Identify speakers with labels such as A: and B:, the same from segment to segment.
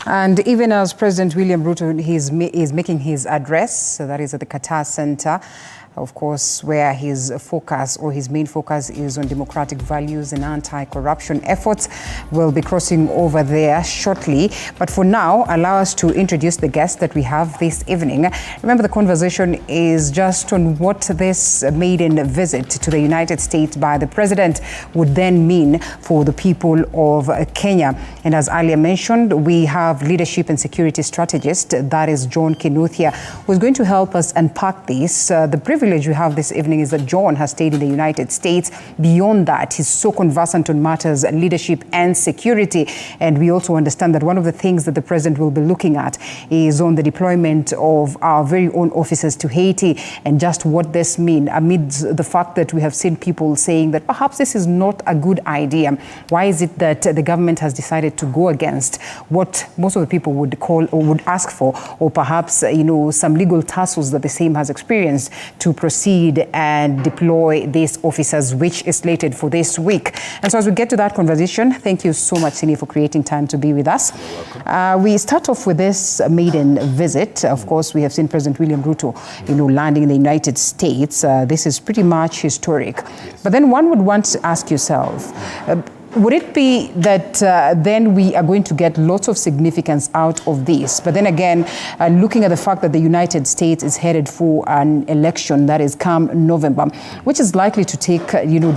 A: And even as President William Ruto is making his address, so that is at the Qatar Center, of course, where his focus or his main focus is on democratic values and anti-corruption efforts. We'll be crossing over there shortly. But for now, allow us to introduce the guest that we have this evening. Remember, the conversation is just on what this maiden visit to the United States by the president would then mean for the people of Kenya. And as earlier mentioned, we have leadership and security strategist, that is John Kinuthia, who's going to help us unpack this. The privilege we have this evening is that John has stayed in the United States. Beyond that, he's so conversant on matters leadership and security. And we also understand that one of the things that the president will be looking at is on the deployment of our very own officers to Haiti, and just what this means amidst the fact that we have seen people saying that perhaps this is not a good idea. Why is it that the government has decided to go against what most of the people would call or would ask for, or perhaps, some legal tussles that the same has experienced to proceed and deploy these officers, which is slated for this week? And so as we get to that conversation, thank you so much, Sini, for creating time to be with us. We start off with this maiden visit. Of course, we have seen President William Ruto, landing in the United States. This is pretty much historic. Yes. But then one would want to ask yourself, would it be that then we are going to get lots of significance out of this? But then again, looking at the fact that the United States is headed for an election that is come November, which is likely to take,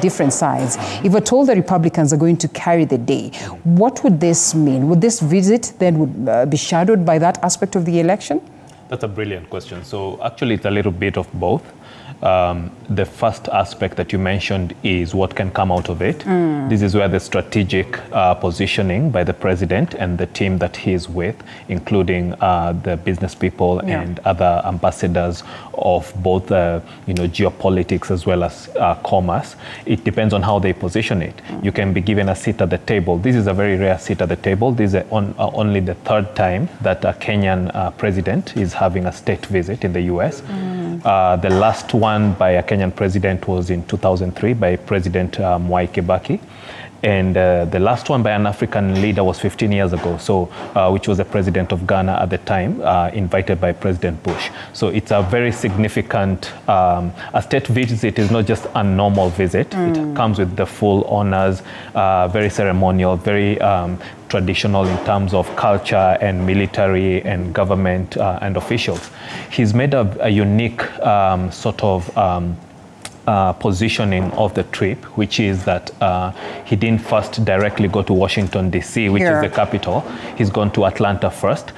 A: different sides. If we're told the Republicans are going to carry the day, what would this mean? Would this visit then would be shadowed by that aspect of the election?
B: That's a brilliant question. So actually, it's a little bit of both. The first aspect that you mentioned is what can come out of it. This is where the strategic positioning by the president and the team that he is with, including the business people and other ambassadors of both geopolitics as well as commerce. It depends on how they position it. You can be given a seat at the table. This is a very rare seat at the table. This is only the third time that a Kenyan president is having a state visit in the US. The last one by a Kenyan president was in 2003 by President Mwai Kibaki. And the last one by an African leader was 15 years ago, which was the president of Ghana at the time, invited by President Bush. So it's a very significant, a state visit is not just a normal visit. It comes with the full honors, very ceremonial, very traditional in terms of culture and military and government and officials. He's made a unique positioning of the trip, which is that he didn't first directly go to Washington, D.C., which is the capital. He's gone to Atlanta first.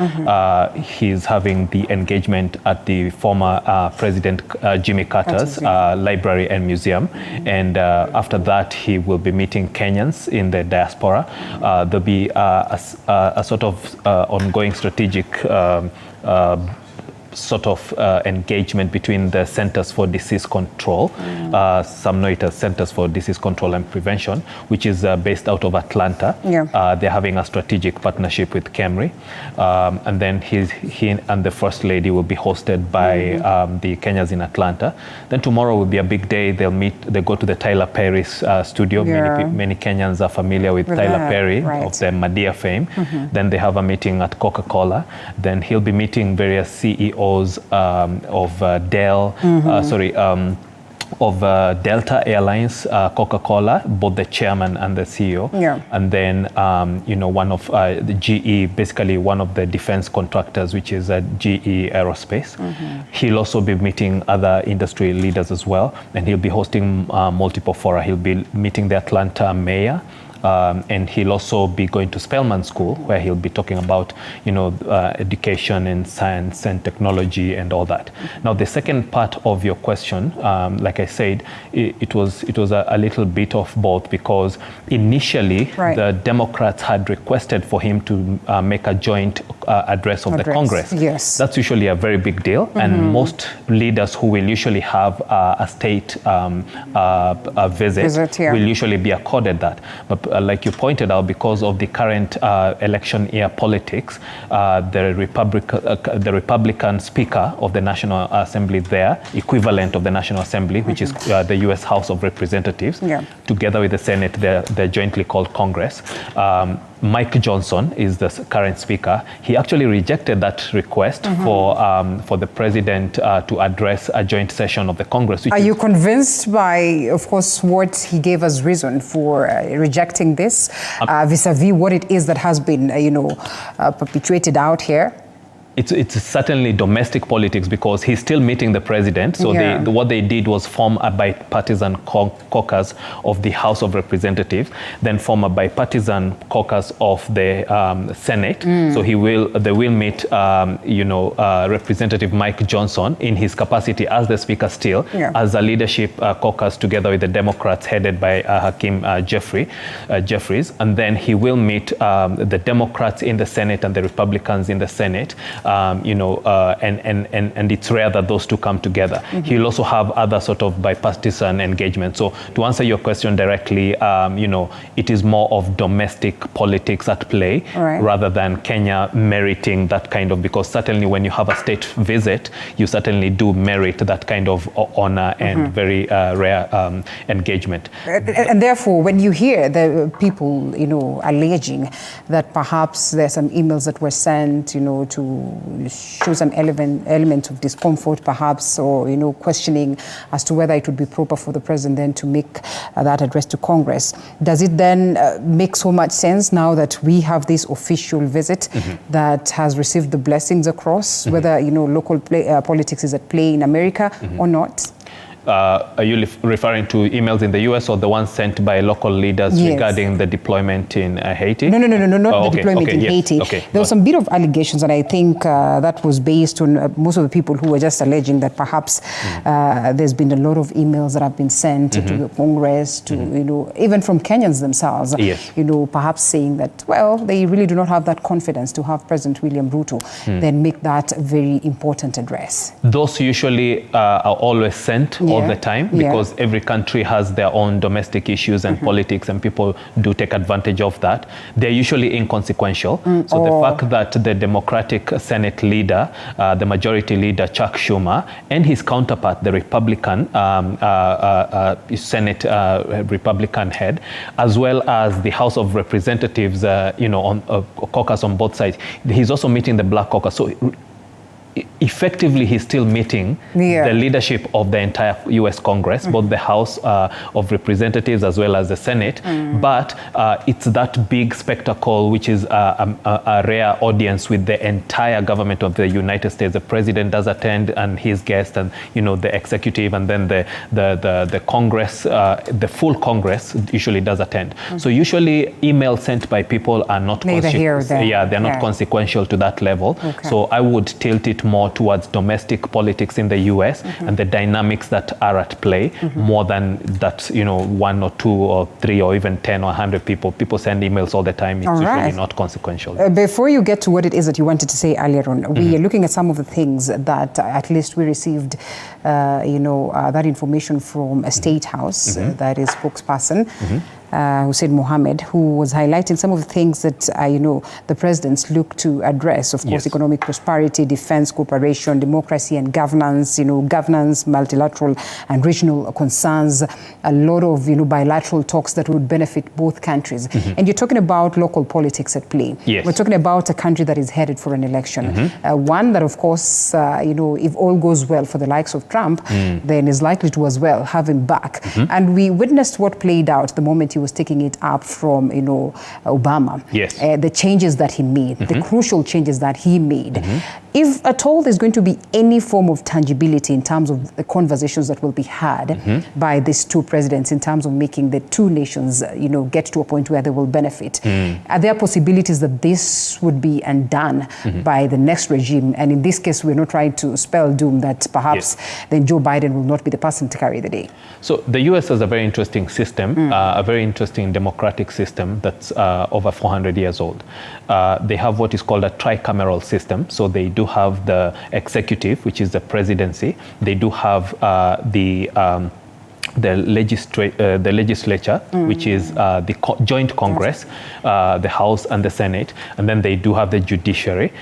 B: He's having the engagement at the former President Jimmy Carter's library and museum. And after that, he will be meeting Kenyans in the diaspora. There'll be a sort of ongoing strategic engagement between the Centers for Disease Control, some know it as Centers for Disease Control and Prevention, which is based out of Atlanta. They're having a strategic partnership with KEMRI. And then he and the First Lady will be hosted by the Kenyans in Atlanta. Then tomorrow will be a big day. They go to the Tyler Perry's studio. Many Kenyans are familiar with Tyler Perry of the Madea fame. Then they have a meeting at Coca-Cola. Then he'll be meeting various CEOs of Delta Airlines, Coca-Cola, both the chairman and the CEO. And then, one of the GE, basically one of the defense contractors, which is GE Aerospace. He'll also be meeting other industry leaders as well. And he'll be hosting multiple fora. He'll be meeting the Atlanta mayor. And he'll also be going to Spelman School, where he'll be talking about, education and science and technology and all that. Now, the second part of your question, like I said, it was a little bit of both, because initially the Democrats had requested for him to make a joint address of the Congress. That's usually a very big deal, and most leaders who will usually have a state visit will usually be accorded that. But like you pointed out, because of the current election year politics, the Republican Speaker of the National Assembly there, equivalent of the National Assembly, which is the U.S. House of Representatives, together with the Senate, they're jointly called Congress, Mike Johnson is the current speaker. He actually rejected that request for the president to address a joint session of the Congress.
A: Are you convinced by, of course, what he gave as reason for rejecting this, vis-a-vis what it is that has been, perpetuated out here?
B: It's certainly domestic politics because he's still meeting the president. So what they did was form a bipartisan caucus of the House of Representatives, then form a bipartisan caucus of the Senate. So they will meet, Representative Mike Johnson in his capacity as the speaker still, as a leadership caucus together with the Democrats headed by Hakeem Jeffries. And then he will meet the Democrats in the Senate and the Republicans in the Senate. And it's rare that those two come together. He'll also have other sort of bipartisan engagement. So to answer your question directly, it is more of domestic politics at play rather than Kenya meriting that kind of, because certainly when you have a state visit, you certainly do merit that kind of honor and very rare engagement.
A: And therefore, when you hear the people, alleging that perhaps there's some emails that were sent, to show some element of discomfort perhaps, or questioning as to whether it would be proper for the president then to make that address to Congress, does it then make so much sense now that we have this official visit that has received the blessings across, whether local politics is at play in America or not?
B: Are you referring to emails in the U.S. or the ones sent by local leaders regarding the deployment in Haiti?
A: No, not the deployment in Haiti. There was some bit of allegations, and I think that was based on most of the people who were just alleging that perhaps there's been a lot of emails that have been sent to the Congress, to even from Kenyans themselves, perhaps saying that, well, they really do not have that confidence to have President William Ruto then make that very important address.
B: Those usually are always sent all the time because every country has their own domestic issues and politics, and people do take advantage of that. They're usually inconsequential. So the fact that the Democratic Senate leader, the majority leader Chuck Schumer, and his counterpart, the Republican Senate Republican head, as well as the House of Representatives, on caucus on both sides, he's also meeting the Black Caucus. So effectively, he's still meeting the leadership of the entire U.S. Congress, both the House of Representatives as well as the Senate. But it's that big spectacle, which is a rare audience with the entire government of the United States. The president does attend, and his guest, and the executive, and then the Congress, the full Congress usually does attend. So usually, emails sent by people are not they're not consequential to that level. So I would tilt it more towards domestic politics in the US and the dynamics that are at play, more than that, one or two or three or even 10 or 100 people. People send emails all the time. It's usually not consequential.
A: Before you get to what it is that you wanted to say earlier on, we are looking at some of the things that at least we received, that information from a State House, that is spokesperson, Hussein Mohammed, who was highlighting some of the things that, the presidents look to address, of course, economic prosperity, defense, cooperation, democracy and governance, governance, multilateral and regional concerns, a lot of, bilateral talks that would benefit both countries. And you're talking about local politics at play. We're talking about a country that is headed for an election. One that, of course, if all goes well for the likes of Trump, then is likely to as well have him back. And we witnessed what played out the moment he was taking it up from, Obama. The changes that he made, the crucial changes that he made. If at all there's going to be any form of tangibility in terms of the conversations that will be had by these two presidents in terms of making the two nations, get to a point where they will benefit, are there possibilities that this would be undone by the next regime? And in this case, we're not trying to spell doom that perhaps then Joe Biden will not be the person to carry the day. So
B: the US has a very interesting system, a very interesting democratic system that's over 400 years old. They have what is called a tricameral system. So they do have the executive, which is the presidency. They do have the the legislature, which is the joint Congress, the House and the Senate, and then they do have the judiciary,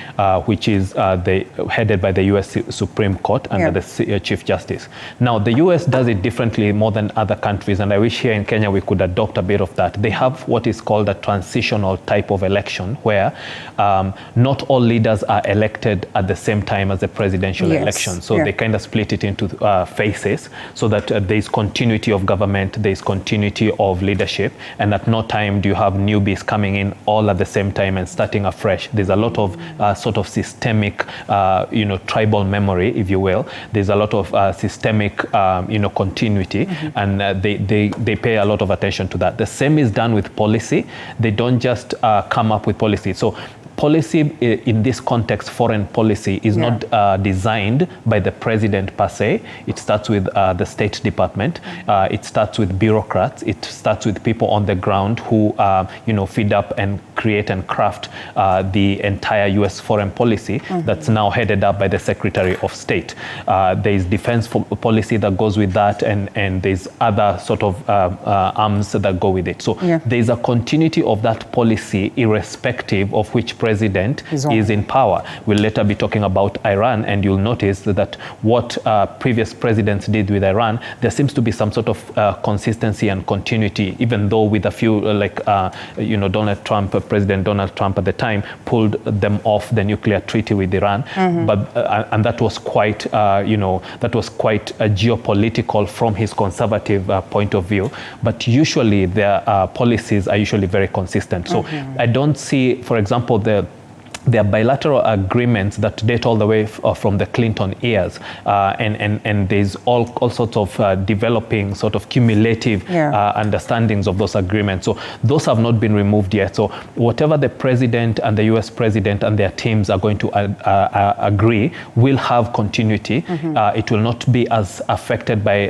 B: which is headed by the U.S. Supreme Court under the Chief Justice. Now, the U.S. does it differently more than other countries, and I wish here in Kenya we could adopt a bit of that. They have what is called a transitional type of election, where not all leaders are elected at the same time as the presidential election. So they kind of split it into phases so that there is continuity of government, there is continuity of leadership, and at no time do you have newbies coming in all at the same time and starting afresh. There's a lot of sort of systemic, tribal memory, if you will. There's a lot of systemic, continuity, and they pay a lot of attention to that. The same is done with policy. They don't just come up with policy. So policy in this context, foreign policy, is not designed by the president per se. It starts with the State Department. It starts with bureaucrats. It starts with people on the ground who, feed up and create and craft the entire U.S. foreign policy that's now headed up by the Secretary of State. There's defense policy that goes with that, and there's other sort of arms that go with it. So there's a continuity of that policy irrespective of which president is in power. We'll later be talking about Iran, and you'll notice that what previous presidents did with Iran, there seems to be some sort of consistency and continuity, even though with a few, Donald Trump, President Donald Trump at the time, pulled them off the nuclear treaty with Iran. But and that was quite, geopolitical from his conservative point of view. But usually their policies are usually very consistent. So I don't see, for example, there are bilateral agreements that date all the way from the Clinton years, and there's all sorts of developing sort of cumulative understandings of those agreements. So those have not been removed yet. So whatever the president and the U.S. president and their teams are going to agree will have continuity. It will not be as affected by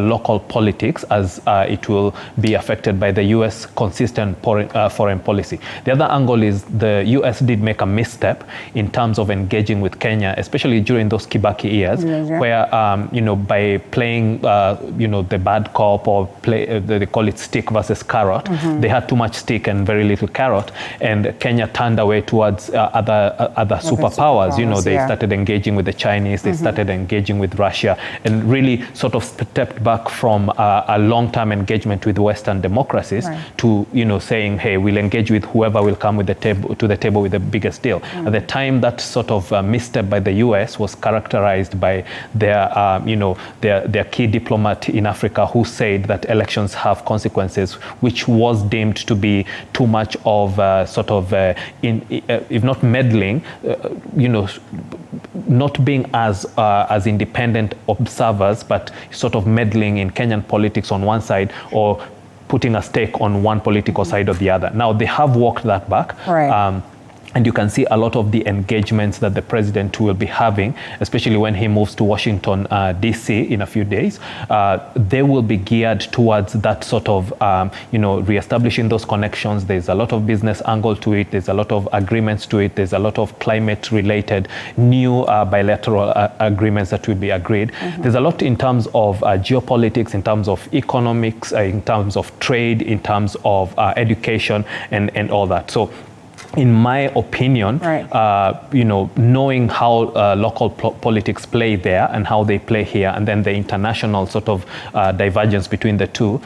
B: local politics as it will be affected by the U.S. consistent foreign policy. The other angle is the U.S. did make a misstep in terms of engaging with Kenya, especially during those Kibaki years, where by playing the bad cop, or they call it stick versus carrot, they had too much stick and very little carrot, and Kenya turned away towards other superpowers. They started engaging with the Chinese, they started engaging with Russia, and really sort of stepped back from a long-term engagement with Western democracies to saying, hey, we'll engage with whoever will come to the table with the biggest deal. At the time, that sort of misstep by the U.S. was characterized by their key diplomat in Africa, who said that elections have consequences, which was deemed to be too much of if not meddling, not being as independent observers, but sort of meddling in Kenyan politics on one side, or putting a stake on one political side or the other. Now, they have walked that back. And you can see a lot of the engagements that the president will be having, especially when he moves to Washington, D.C. in a few days. They will be geared towards that sort of, reestablishing those connections. There's a lot of business angle to it. There's a lot of agreements to it. There's a lot of climate-related new bilateral agreements that will be agreed. There's a lot in terms of geopolitics, in terms of economics, in terms of trade, in terms of education, and all that. So, in my opinion, knowing how local politics play there and how they play here, and then the international sort of divergence between the two,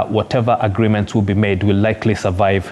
B: whatever agreements will be made will likely survive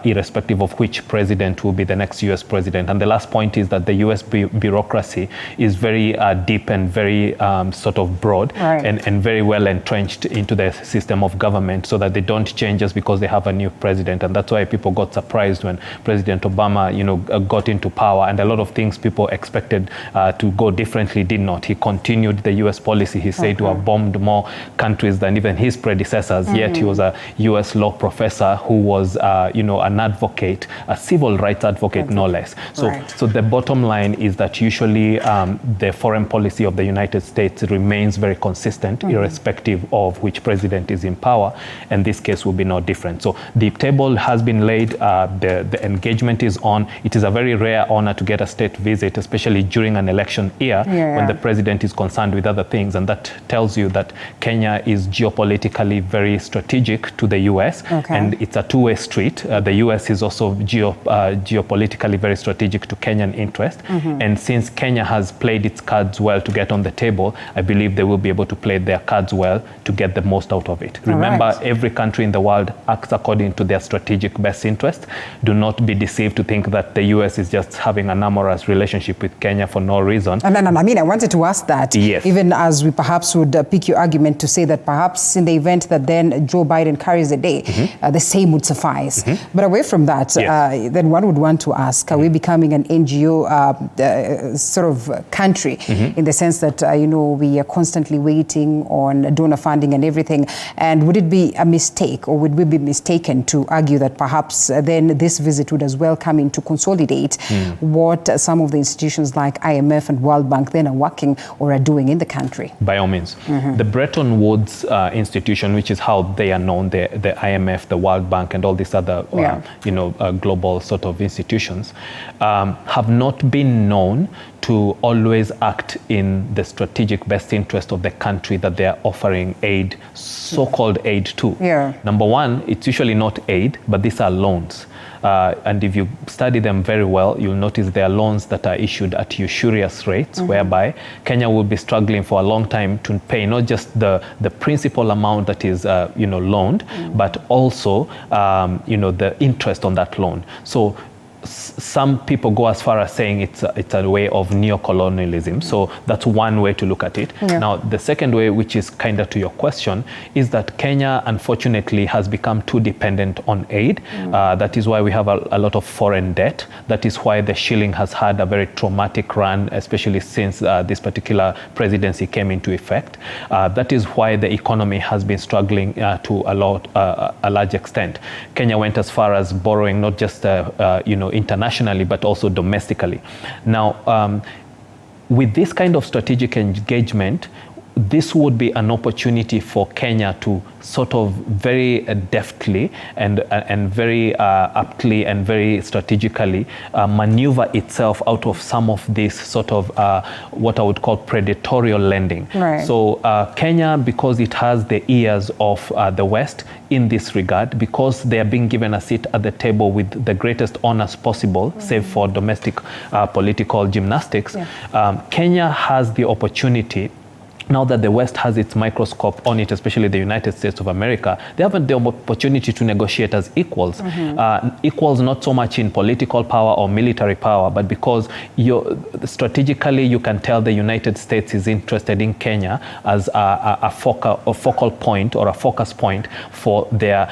B: irrespective of which president will be the next U.S. president. And the last point is that the U.S. bureaucracy is very deep and very sort of broad and very well entrenched into the system of government, so that they don't change just because they have a new president. And that's why people got surprised when President Obama, got into power, and a lot of things people expected to go differently did not. He continued the U.S. policy. He said to have bombed more countries than even his predecessors. Yet he was a U.S. law professor who was, an advocate, a civil rights advocate, no less. So the bottom line is that usually the foreign policy of the United States remains very consistent, irrespective of which president is in power, and this case will be no different. So the table has been laid. The engagement engagement is on. It is a very rare honor to get a state visit, especially during an election year when the president is concerned with other things. And that tells you that Kenya is geopolitically very strategic to the US. And it's a two-way street. The US is also geopolitically very strategic to Kenyan interest. And since Kenya has played its cards well to get on the table, I believe they will be able to play their cards well to get the most out of it. Remember, every country in the world acts according to their strategic best interest. Do not be deceived to think that the US is just having an amorous relationship with Kenya for no reason.
A: And I mean, I wanted to ask that, even as we perhaps would pick your argument to say that perhaps in the event that then Joe Biden carries the day, the same would suffice. But away from that, then one would want to ask, are we becoming an NGO sort of country in the sense that, you know, we are constantly waiting on donor funding and everything? And would it be a mistake, or would we be mistaken to argue that perhaps then this visit would as well come in to consolidate what some of the institutions like IMF and World Bank then are working or are doing in the country?
B: By all means. The Bretton Woods institution, which is how they are known, the IMF, the World Bank, and all these other global sort of institutions, have not been known to always act in the strategic best interest of the country that they are offering aid, so-called aid to. Number one, it's usually not aid, but these are loans. And if you study them very well, you'll notice they are loans that are issued at usurious rates, whereby Kenya will be struggling for a long time to pay not just the principal amount that is loaned, but also the interest on that loan. So some people go as far as saying it's a way of neocolonialism. So that's one way to look at it. Now, the second way, which is kind of to your question, is that Kenya, unfortunately, has become too dependent on aid. That is why we have a lot of foreign debt. That is why the shilling has had a very traumatic run, especially since this particular presidency came into effect. That is why the economy has been struggling to a large extent. Kenya went as far as borrowing not just internationally, but also domestically. Now, with this kind of strategic engagement, this would be an opportunity for Kenya to sort of very deftly and very aptly and very strategically maneuver itself out of some of this sort of what I would call predatory lending. So Kenya, because it has the ears of the West in this regard, because they are being given a seat at the table with the greatest honors possible, save for domestic political gymnastics, Kenya has the opportunity. Now that the West has its microscope on it, especially the United States of America, they have the opportunity to negotiate as equals. Equals not so much in political power or military power, but because strategically you can tell the United States is interested in Kenya as a focal point or a focus point for their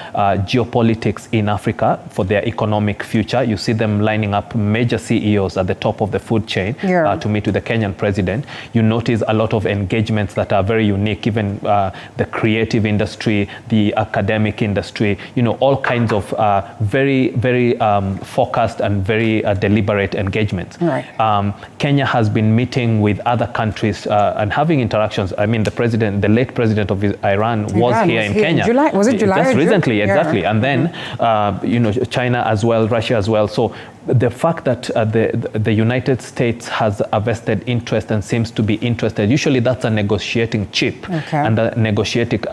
B: geopolitics in Africa, for their economic future. You see them lining up major CEOs at the top of the food chain to meet with the Kenyan president. You notice a lot of engagement that are very unique, even the creative industry, the academic industry, all kinds of very, very focused and very deliberate engagements. Kenya has been meeting with other countries and having interactions. I mean, the late president of Iran was here in Kenya.
A: Was it July?
B: Just recently, exactly. And then, China as well, Russia as well. So the fact that the United States has a vested interest and seems to be interested, usually that's a negotiating chip and a negotiating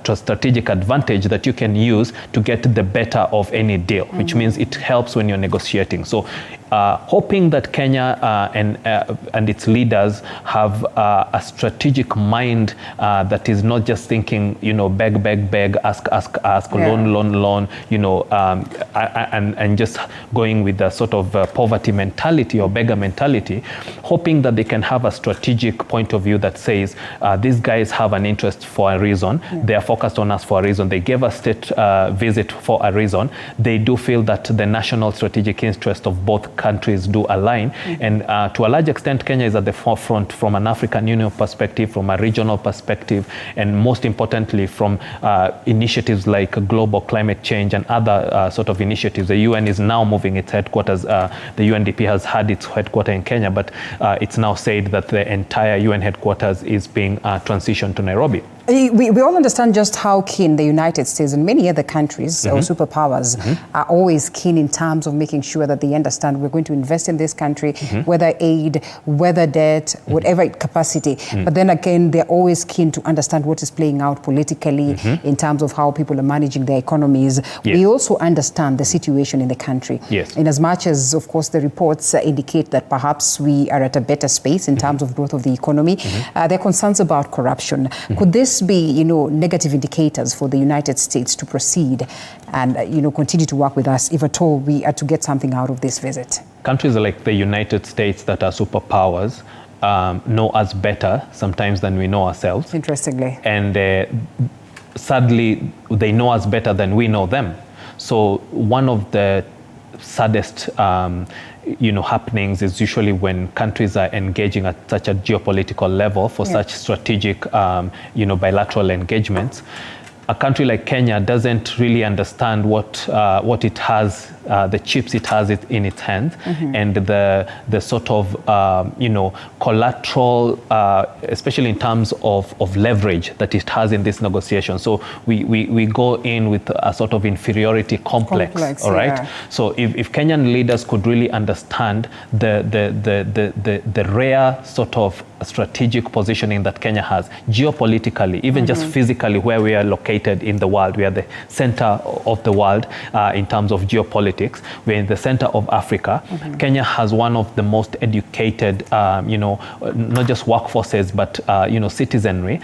B: strategic advantage that you can use to get the better of any deal, which means it helps when you're negotiating. So hoping that Kenya and its leaders have a strategic mind that is not just thinking, beg, ask, loan, and just going with the sort of poverty mentality or beggar mentality, hoping that they can have a strategic point of view that says, these guys have an interest for a reason. They are focused on us for a reason. They gave us state visit for a reason. They do feel that the national strategic interest of both countries do align. And to a large extent, Kenya is at the forefront from an African Union perspective, from a regional perspective, and most importantly, from initiatives like global climate change and other sort of initiatives. The UN is now moving its headquarters. The UNDP has had its headquarters in Kenya, but it's now said that the entire UN headquarters is being transitioned to Nairobi.
A: We all understand just how keen the United States and many other countries or superpowers are always keen in terms of making sure that they understand we're going to invest in this country, whether aid, whether debt, whatever capacity. But then again, they're always keen to understand what is playing out politically in terms of how people are managing their economies. We also understand the situation in the country. In as much as, of course, the reports indicate that perhaps we are at a better space in terms of growth of the economy, there are concerns about corruption. Could this be, negative indicators for the United States to proceed and, continue to work with us if at all we are to get something out of this visit?
B: Countries like the United States that are superpowers know us better sometimes than we know ourselves.
A: Interestingly.
B: And sadly, they know us better than we know them. So one of the saddest happenings is usually when countries are engaging at such a geopolitical level for such strategic bilateral engagements. A country like Kenya doesn't really understand what it has, the chips it has in its hands, and the sort of collateral, especially in terms of leverage that it has in this negotiation. So we go in with a sort of inferiority complex, all right? So if Kenyan leaders could really understand the rare sort of strategic positioning that Kenya has geopolitically, even just physically, where we are located in the world. We are the center of the world in terms of geopolitics. We're in the center of Africa. Kenya has one of the most educated, not just workforces, but, citizenry.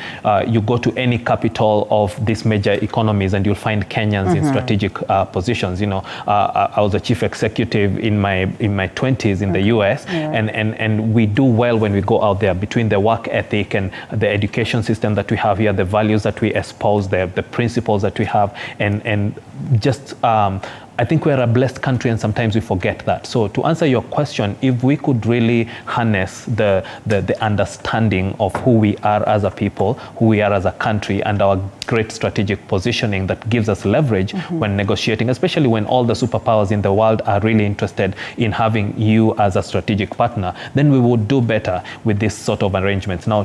B: You go to any capital of these major economies and you'll find Kenyans in strategic positions. I was a chief executive in my 20s in the US, and we do well when we go out there, between the work ethic and the education system that we have here, the values that we espouse, the principles that we have, and just I think we're a blessed country, and sometimes we forget that. So to answer your question, if we could really harness the understanding of who we are as a people, who we are as a country, and our great strategic positioning that gives us leverage when negotiating, especially when all the superpowers in the world are really interested in having you as a strategic partner, then we would do better with this sort of arrangements. Now,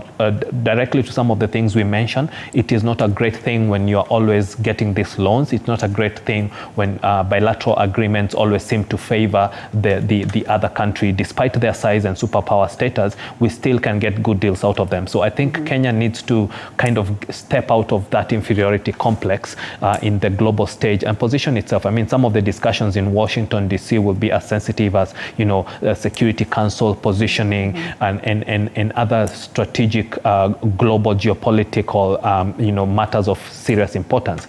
B: directly to some of the things we mentioned, it is not a great thing when you are always getting these loans. It's not a great thing when bilateral agreements always seem to favor the other country. Despite their size and superpower status, we still can get good deals out of them. So I think Kenya needs to kind of step out of that inferiority complex in the global stage and position itself. I mean, some of the discussions in Washington, D.C. will be as sensitive as, Security Council positioning and other strategic global geopolitical, matters of serious importance.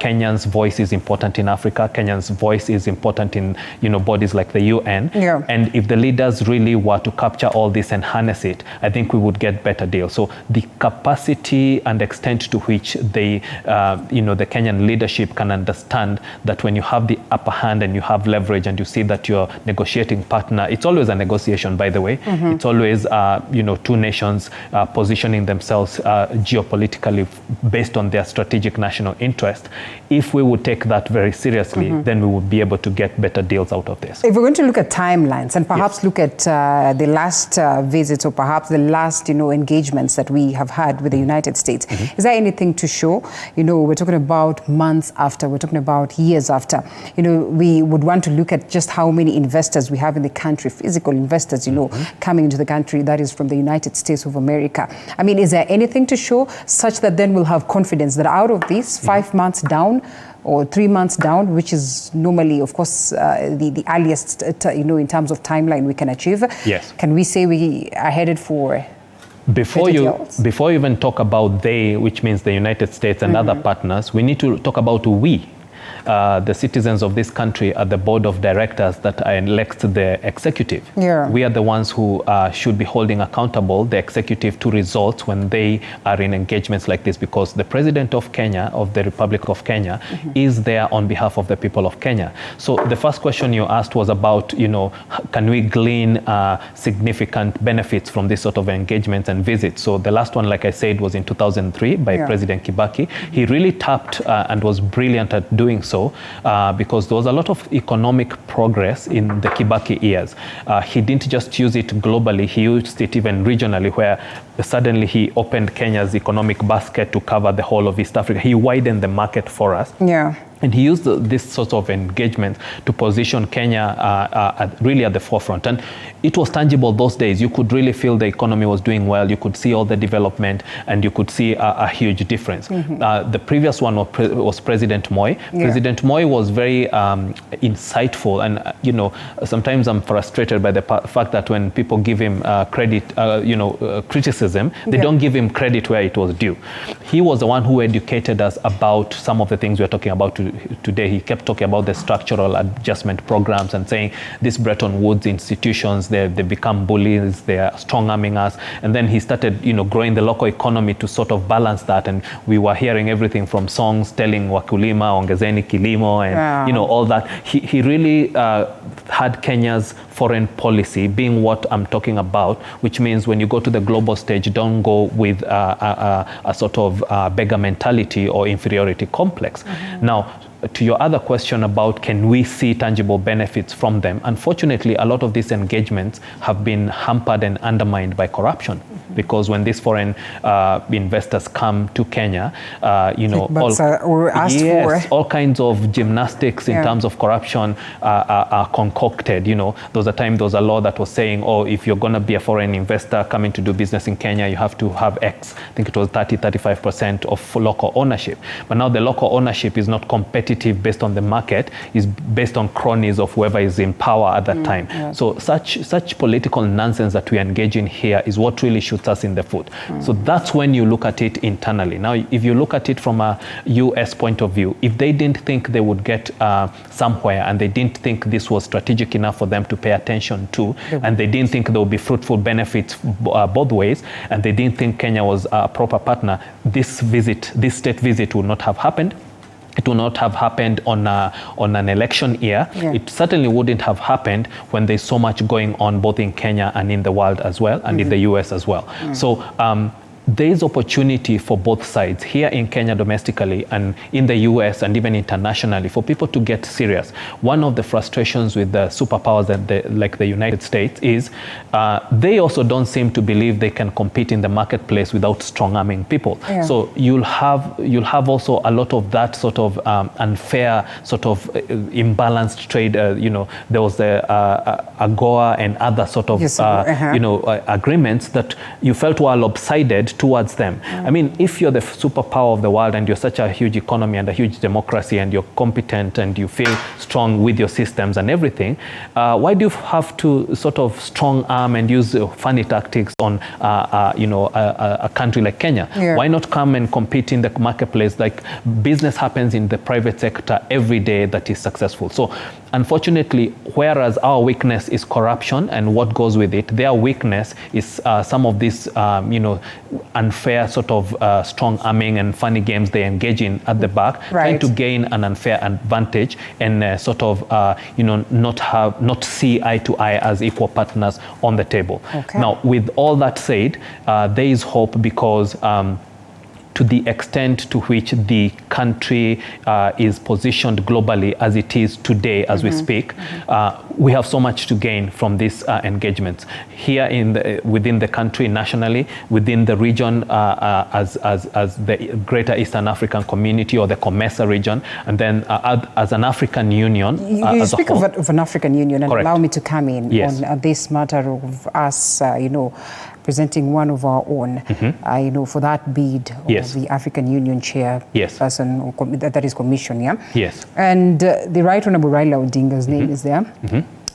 B: Kenya's voice is important in Africa. Kenya's voice is important in, bodies like the UN. And if the leaders really were to capture all this and harness it, I think we would get better deals. So the capacity and extent to which the Kenyan leadership can understand that when you have the upper hand and you have leverage and you see that your negotiating partner, it's always a negotiation, by the way. It's always, two nations positioning themselves geopolitically based on their strategic national interest. If we would take that very seriously, then we would be able to get better deals out of this.
A: If we're going to look at timelines and perhaps look at the last visits or perhaps the last, engagements that we have had with the United States, is there anything to show? We're talking about months after, we're talking about years after. We would want to look at just how many investors we have in the country, physical investors, coming into the country, that is from the United States of America. I mean, is there anything to show such that then we'll have confidence that out of this 5 months down, or 3 months down, which is normally, of course, the earliest, in terms of timeline we can achieve.
B: Yes.
A: Can we say we are headed for
B: before you even talk about they, which means the United States and other partners, we need to talk about we. The citizens of this country are the board of directors that elect the executive. We are the ones who should be holding accountable the executive to results when they are in engagements like this, because the president of Kenya, of the Republic of Kenya, is there on behalf of the people of Kenya. So the first question you asked was about, can we glean significant benefits from this sort of engagements and visits? So the last one, like I said, was in 2003 by President Kibaki. He really tapped and was brilliant at doing so, because there was a lot of economic progress in the Kibaki years. He didn't just use it globally, he used it even regionally, where suddenly he opened Kenya's economic basket to cover the whole of East Africa. He widened the market for us.
A: Yeah.
B: And he used this sort of engagement to position Kenya really at the forefront. And it was tangible those days. You could really feel the economy was doing well. You could see all the development, and you could see a huge difference. The previous one was President Moi. Yeah. President Moi was very insightful. And, you know, sometimes I'm frustrated by the fact that when people give him credit, criticism, they don't give him credit where it was due. He was the one who educated us about some of the things we're talking about today. He kept talking about the structural adjustment programs and saying these Bretton Woods institutions, they become bullies, they are strong-arming us. And then he started, growing the local economy to sort of balance that. And we were hearing everything from songs telling wakulima, ongezeni kilimo, and all that. He really had Kenya's foreign policy being what I'm talking about, which means when you go to the global stage, don't go with a sort of beggar mentality or inferiority complex. Now, to your other question about can we see tangible benefits from them, unfortunately, a lot of these engagements have been hampered and undermined by corruption. Because when these foreign investors come to Kenya, all kinds of gymnastics in terms of corruption are concocted. There was a time there was a law that was saying, if you're going to be a foreign investor coming to do business in Kenya, you have to have X. I think it was 35% of local ownership. But now the local ownership is not competitive based on the market, is based on cronies of whoever is in power at that time. Yeah. So such political nonsense that we engage in here is what really shoots us in the foot. So that's when you look at it internally. Now, if you look at it from a US point of view, if they didn't think they would get somewhere, and they didn't think this was strategic enough for them to pay attention to, and they didn't think there would be fruitful benefits both ways, and they didn't think Kenya was a proper partner, this state visit would not have happened. It would not have happened on an election year. Yeah. It certainly wouldn't have happened when there's so much going on both in Kenya and in the world as well, and in the US as well. So there is opportunity for both sides here in Kenya domestically and in the US and even internationally for people to get serious. One of the frustrations with the superpowers like the United States is they also don't seem to believe they can compete in the marketplace without strong-arming people. Yeah. So you'll have also a lot of that sort of unfair, sort of imbalanced trade. There was the AGOA and other sort of agreements that you felt were lopsided towards them. I mean, if you're the superpower of the world and you're such a huge economy and a huge democracy and you're competent and you feel strong with your systems and everything, why do you have to sort of strong arm and use funny tactics on a country like Kenya? Yeah. Why not come and compete in the marketplace? Like, business happens in the private sector every day that is successful. So unfortunately, whereas our weakness is corruption and what goes with it, their weakness is some of this unfair sort of strong arming and funny games they engage in at the back, trying to gain an unfair advantage and sort of not see eye to eye as equal partners on the table. Okay. Now, with all that said, there is hope because to the extent to which the country is positioned globally as it is today, as we speak, we have so much to gain from these engagements here within the country, nationally, within the region as the Greater Eastern African Community or the COMESA region, and then as an African Union.
A: You speak of an African Union, and allow me to come in on this matter of us, presenting one of our own, for that bid of the African Union chairperson, that is commission,
B: Yes.
A: And the Right Honorable Raila Odinga's name is there.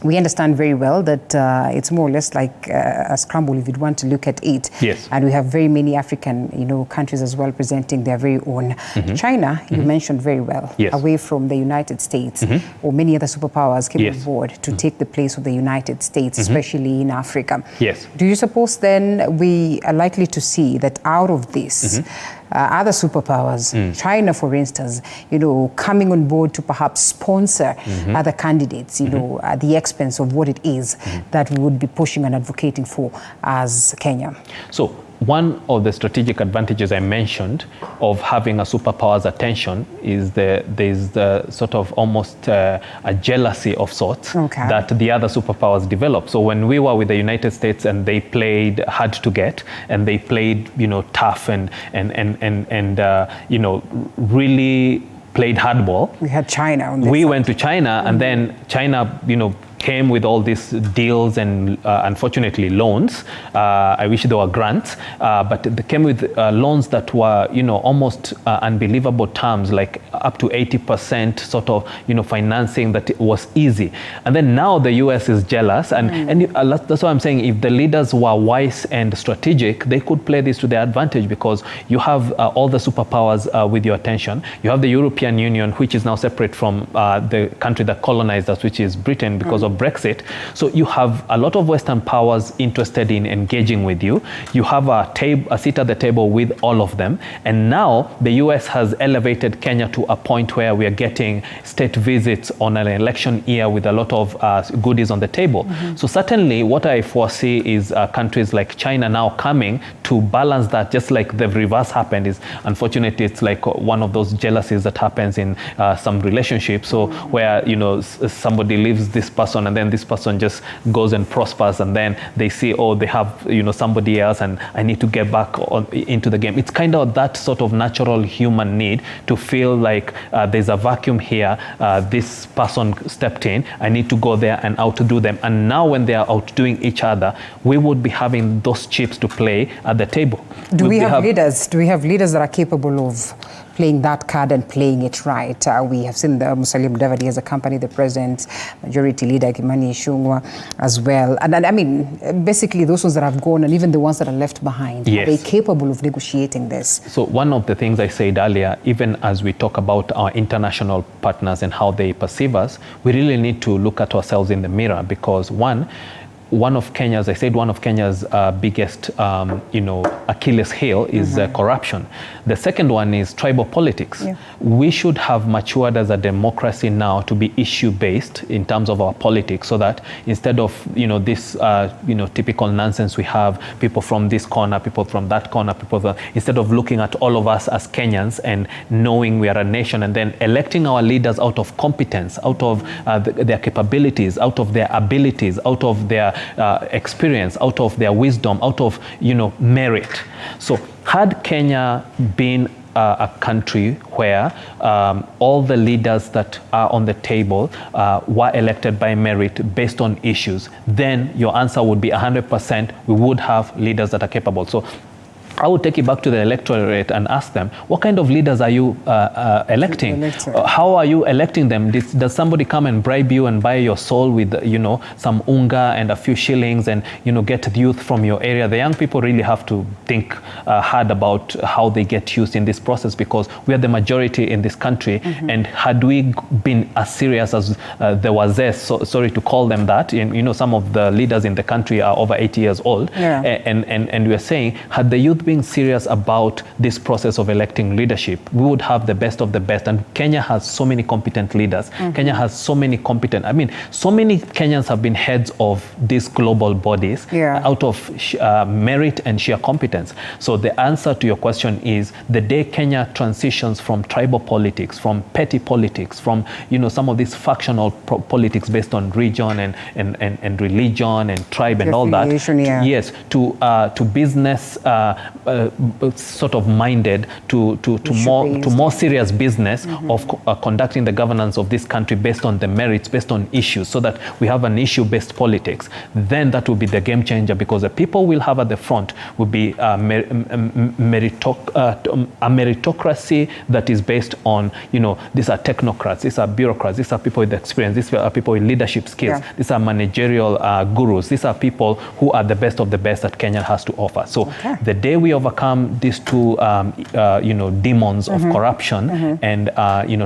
A: We understand very well that it's more or less like a scramble if you'd want to look at it.
B: Yes.
A: And we have very many African, countries as well presenting their very own. China, you mentioned very well, away from the United States, or many other superpowers came on board to take the place of the United States, especially in Africa.
B: Yes.
A: Do you suppose then we are likely to see that out of this, other superpowers, China, for instance, coming on board to perhaps sponsor other candidates, at the expense of what it is that we would be pushing and advocating for as Kenya?
B: So one of the strategic advantages I mentioned of having a superpower's attention is there's the sort of almost a jealousy of sorts that the other superpowers develop. So when we were with the United States and they played hard to get and they played, tough and really played hardball.
A: We had China on this
B: We
A: side.
B: went to China, and then China, came with all these deals and unfortunately loans. I wish there were grants, but they came with loans that were, almost unbelievable terms, like up to 80% sort of, financing that it was easy. And then now the US is jealous, and that's why I'm saying if the leaders were wise and strategic, they could play this to their advantage, because you have all the superpowers with your attention. You have the European Union, which is now separate from the country that colonized us, which is Britain, because of Brexit. So you have a lot of Western powers interested in engaging with you. You have a seat at the table with all of them. And now the US has elevated Kenya to a point where we are getting state visits on an election year with a lot of goodies on the table. So certainly what I foresee is countries like China now coming to balance that, just like the reverse happened. Is unfortunately it's like one of those jealousies that happens in some relationships. So where, somebody leaves this person and then this person just goes and prospers, and then they see, they have, somebody else, and I need to get back into the game. It's kind of that sort of natural human need to feel like there's a vacuum here. This person stepped in, I need to go there and outdo them. And now when they are outdoing each other, we would be having those chips to play at the table.
A: Do we have leaders? Do we have leaders that are capable of playing that card and playing it right? We have seen the Musalia Mudavadi as accompanied the president, majority leader Kimani Ichung'wah as well. And I mean, basically those ones that have gone and even the ones that are left behind, are they capable of negotiating this? So
B: one of the things I said earlier, even as we talk about our international partners and how they perceive us, we really need to look at ourselves in the mirror, because one of Kenya's biggest, Achilles heel is corruption. The second one is tribal politics. We should have matured as a democracy now to be issue-based in terms of our politics, so that instead of, this, typical nonsense we have, people from this corner, people from that corner, instead of looking at all of us as Kenyans and knowing we are a nation, and then electing our leaders out of competence, out of their capabilities, out of their abilities, out of their experience, out of their wisdom, out of merit. So had Kenya been a country where all the leaders that are on the table were elected by merit based on issues, then your answer would be 100%. We would have leaders that are capable. So I would take it back to the electorate and ask them, what kind of leaders are you electing? How are you electing them? Does somebody come and bribe you and buy your soul with, some unga and a few shillings and, get the youth from your area? The young people really have to think hard about how they get used in this process, because we are the majority in this country. And had we been as serious as the Wazes, sorry to call them that, and, some of the leaders in the country are over 80 years old. And we are saying, had the youth being serious about this process of electing leadership, we would have the best of the best. And Kenya has so many competent leaders. Kenya has so many so many Kenyans have been heads of these global bodies out of merit and sheer competence. So the answer to your question is, the day Kenya transitions from tribal politics, from petty politics, from some of these factional politics based on region and religion and tribe and all that, to business sort of minded, to more serious business of conducting the governance of this country based on the merits, based on issues, so that we have an issue-based politics, then that will be the game changer, because the people we'll have at the front will be a meritocracy that is based on, these are technocrats, these are bureaucrats, these are people with experience, these are people with leadership skills, these are managerial gurus, these are people who are the best of the best that Kenya has to offer. So the day we overcome these two, demons of corruption and,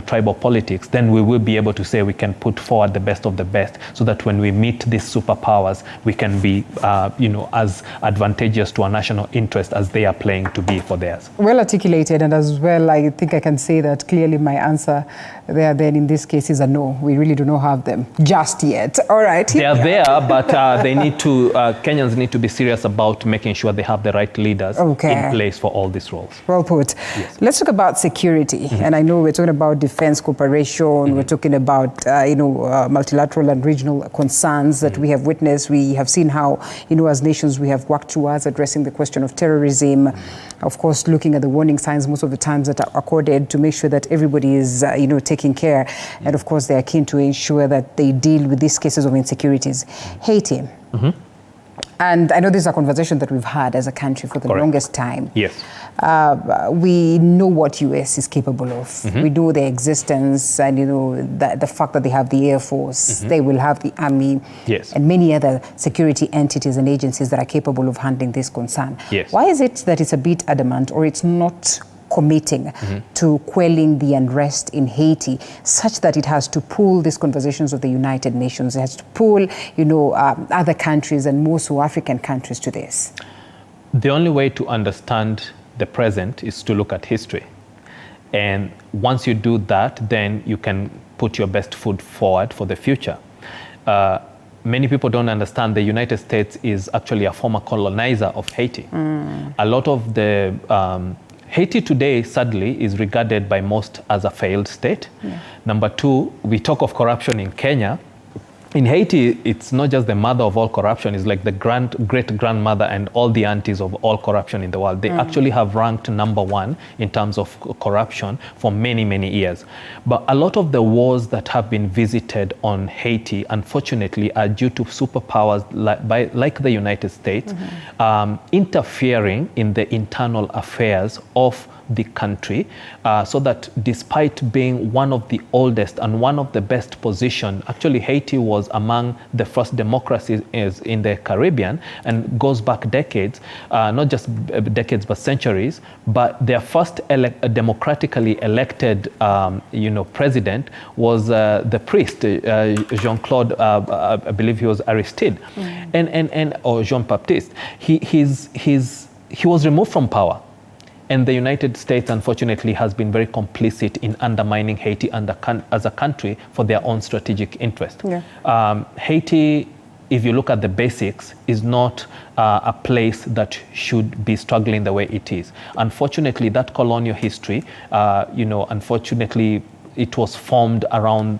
B: tribal politics, then we will be able to say we can put forward the best of the best, so that when we meet these superpowers, we can be, as advantageous to our national interest as they are playing to be for theirs.
A: Well articulated, and as well, I think I can say that clearly my answer there then in this case is a no. We really do not have them just yet. All right.
B: They are there, but they need to, Kenyans need to be serious about making sure they have the right leaders in place for all these roles.
A: Well put.
B: Yes.
A: Let's talk about security. And I know we're talking about defense cooperation, we're talking about, multilateral and regional concerns that we have witnessed. We have seen how, as nations, we have worked towards addressing the question of terrorism. Of course, looking at the warning signs most of the times that are accorded to make sure that everybody is, taking care. And of course, they are keen to ensure that they deal with these cases of insecurities. Haiti. And I know this is a conversation that we've had as a country for the longest time.
B: Yes.
A: We know what US is capable of. We know their existence and, the fact that they have the Air Force, they will have the Army, and many other security entities and agencies that are capable of handling this concern.
B: Yes.
A: Why is it that it's a bit adamant, or it's not committing to quelling the unrest in Haiti, such that it has to pull these conversations of the United Nations, it has to pull, other countries and more so African countries to this?
B: The only way to understand the present is to look at history. And once you do that, then you can put your best foot forward for the future. Many people don't understand the United States is actually a former colonizer of Haiti. A lot of the Haiti today, sadly, is regarded by most as a failed state. Number two, we talk of corruption in Kenya. In Haiti, it's not just the mother of all corruption, it's like the great-grandmother and all the aunties of all corruption in the world. They actually have ranked #1 in terms of corruption for many, many years. But a lot of the wars that have been visited on Haiti, unfortunately, are due to superpowers like the United States interfering in the internal affairs of the country, so that despite being one of the oldest and one of the best positioned, actually Haiti was among the first democracies in the Caribbean and goes back decades, not just decades but centuries, but their first democratically elected president was the priest, Jean-Claude, I believe he was Aristide, or Jean-Baptiste. He was removed from power. And the United States, unfortunately, has been very complicit in undermining Haiti as a country for their own strategic interest. Haiti, if you look at the basics, is not a place that should be struggling the way it is. Unfortunately, that colonial history, unfortunately, it was formed around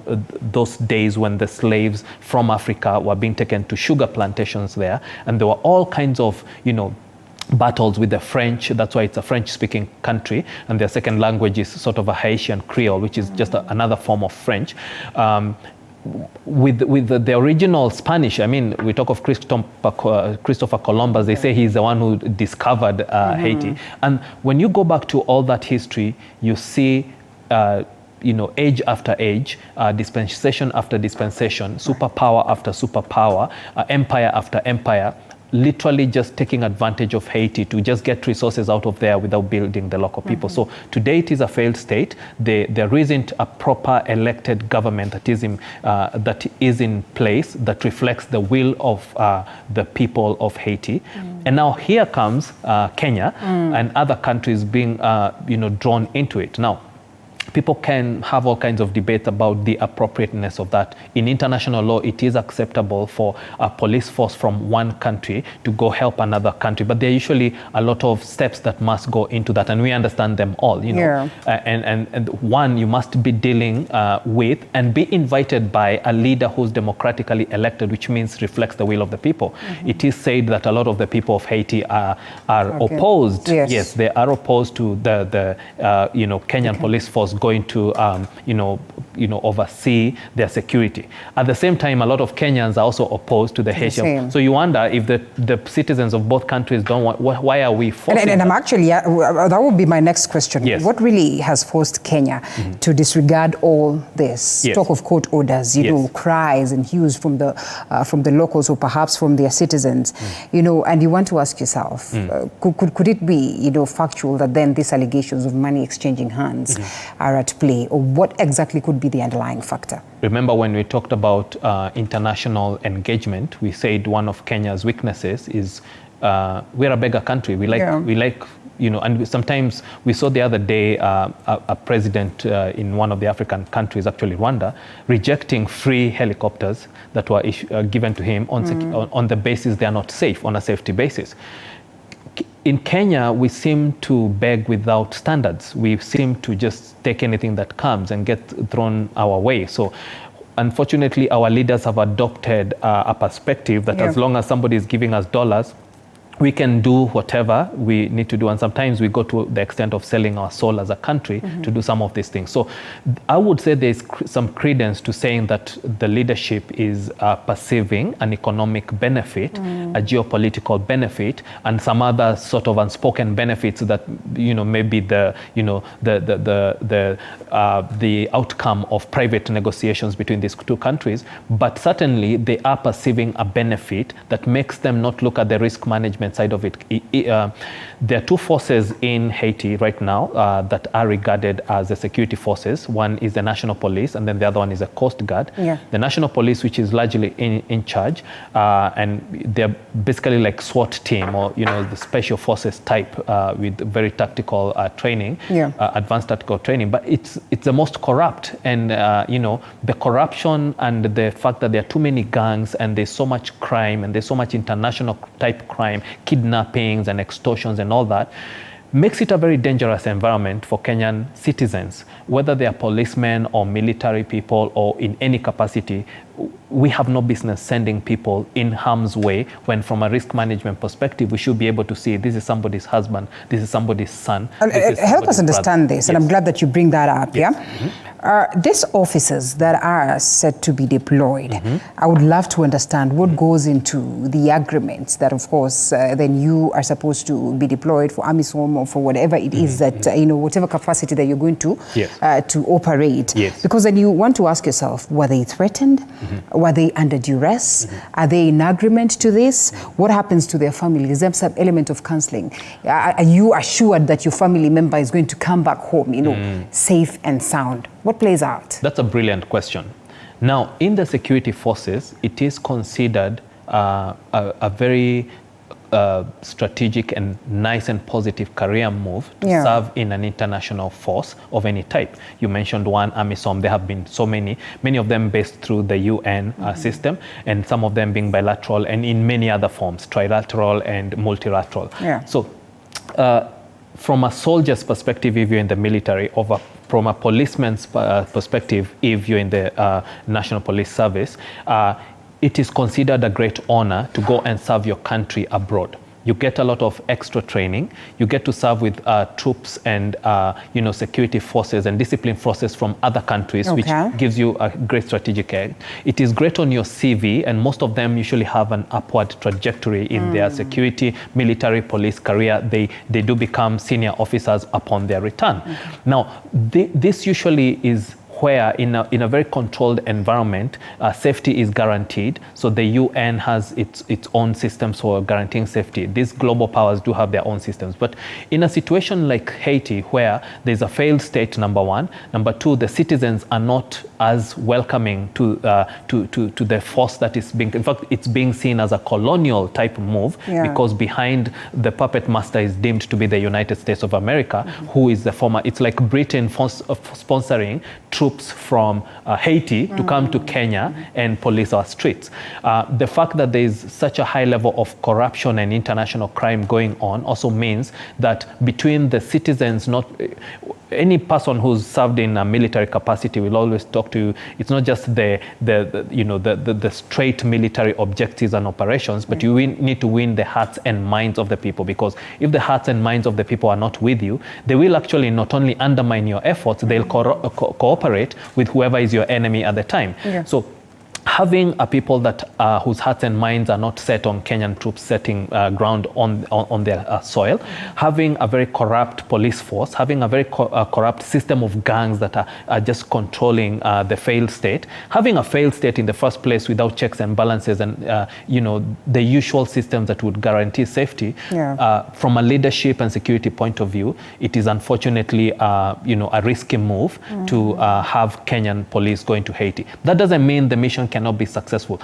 B: those days when the slaves from Africa were being taken to sugar plantations there. And there were all kinds of, battles with the French. That's why it's a French-speaking country, and their second language is sort of a Haitian Creole, which is just another form of French. With the original Spanish, I mean, we talk of Christopher Columbus. They say he's the one who discovered Haiti. And when you go back to all that history, you see age after age, dispensation after dispensation, superpower after superpower, empire after empire, literally just taking advantage of Haiti to just get resources out of there without building the local people. So today it is a failed state. There isn't a proper elected government that is in place that reflects the will of the people of Haiti. And now here comes Kenya and other countries being drawn into it. Now, people can have all kinds of debates about the appropriateness of that. In international law, it is acceptable for a police force from one country to go help another country, but there are usually a lot of steps that must go into that, and we understand them all, and one, you must be dealing with and be invited by a leader who's democratically elected, which means reflects the will of the people. It is said that a lot of the people of Haiti are opposed. Yes, they are opposed to the Kenyan police force going to oversee their security. At the same time, a lot of Kenyans are also opposed to the Haitian. So you wonder if the citizens of both countries don't want, why are we forcing
A: and I'm actually, that would be my next question.
B: Yes.
A: What really has forced Kenya to disregard all this talk of court orders, cries and hues from the locals or perhaps from their citizens, and you want to ask yourself, could it be, factual that then these allegations of money exchanging hands are at play, or what exactly could be the underlying factor?
B: Remember when we talked about international engagement, we said one of Kenya's weaknesses is we're a beggar country. We like, and sometimes we saw the other day a president in one of the African countries, actually Rwanda, rejecting free helicopters that were given to him on the basis they are not safe, on a safety basis. In Kenya, we seem to beg without standards. We seem to just take anything that comes and get thrown our way. So unfortunately, our leaders have adopted a perspective that as long as somebody is giving us dollars, we can do whatever we need to do. And sometimes we go to the extent of selling our soul as a country to do some of these things. So I would say there's some credence to saying that the leadership is perceiving an economic benefit, a geopolitical benefit, and some other sort of unspoken benefits that, maybe the outcome of private negotiations between these two countries. But certainly they are perceiving a benefit that makes them not look at the risk management side of it. There are two forces in Haiti right now that are regarded as the security forces. One is the National Police, and then the other one is the Coast Guard. The National Police, which is largely in charge, and they're basically like SWAT team, or the special forces type with very tactical training, advanced tactical training. But it's the most corrupt, and the corruption and the fact that there are too many gangs and there's so much crime and there's so much international type crime, kidnappings and extortions and all that, makes it a very dangerous environment for Kenyan citizens, whether they are policemen or military people or in any capacity. We have no business sending people in harm's way when, from a risk management perspective, we should be able to see this is somebody's husband, this is somebody's son.
A: Help us understand this, and I'm glad that you bring that up. These officers that are set to be deployed, I would love to understand what goes into the agreements that, of course, then you are supposed to be deployed for AMISOM or for whatever it is that, whatever capacity that you're going to operate. Because then you want to ask yourself, were they threatened? Were they under duress? Are they in agreement to this? What happens to their family? Is there some element of counseling? Are you assured that your family member is going to come back home, safe and sound? What plays out?
B: That's a brilliant question. Now, in the security forces, it is considered a very strategic and nice and positive career move to serve in an international force of any type. You mentioned one, AMISOM. There have been so many of them based through the UN system, and some of them being bilateral and in many other forms, trilateral and multilateral. So from a soldier's perspective, if you're in the military, from a policeman's perspective, if you're in the National Police Service, it is considered a great honor to go and serve your country abroad. You get a lot of extra training. You get to serve with troops and security forces and discipline forces from other countries, which gives you a great strategic edge. It is great on your CV, and most of them usually have an upward trajectory in their security, military, police career. They do become senior officers upon their return. Now, this usually is where in a very controlled environment, safety is guaranteed. So the UN has its own systems for guaranteeing safety. These global powers do have their own systems. But in a situation like Haiti, where there's a failed state, number one. Number two, the citizens are not as welcoming to the force that is being, in fact, it's being seen as a colonial type move, because behind the puppet master is deemed to be the United States of America, who is the former, it's like Britain sponsoring troops from Haiti to come to Kenya and police our streets. The fact that there is such a high level of corruption and international crime going on also means that between the citizens, any person who's served in a military capacity will always talk to you. It's not just the straight military objectives and operations, but you need to win the hearts and minds of the people, because if the hearts and minds of the people are not with you, they will actually not only undermine your efforts, they'll cooperate with whoever is your enemy at the time.
A: Yeah.
B: So having a people that whose hearts and minds are not set on Kenyan troops setting ground on their soil, having a very corrupt police force, having a very corrupt system of gangs that are just controlling the failed state, having a failed state in the first place without checks and balances and the usual systems that would guarantee safety. Yeah. From a leadership and security point of view, it is unfortunately a risky move to have Kenyan police going to Haiti. That doesn't mean the mission cannot be successful.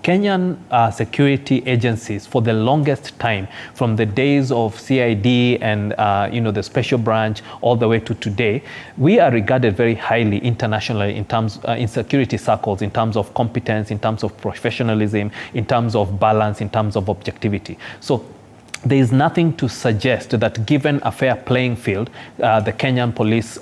B: Kenyan security agencies, for the longest time, from the days of CID and the special branch all the way to today, we are regarded very highly internationally in terms in security circles, in terms of competence, in terms of professionalism, in terms of balance, in terms of objectivity. So there is nothing to suggest that given a fair playing field, the Kenyan police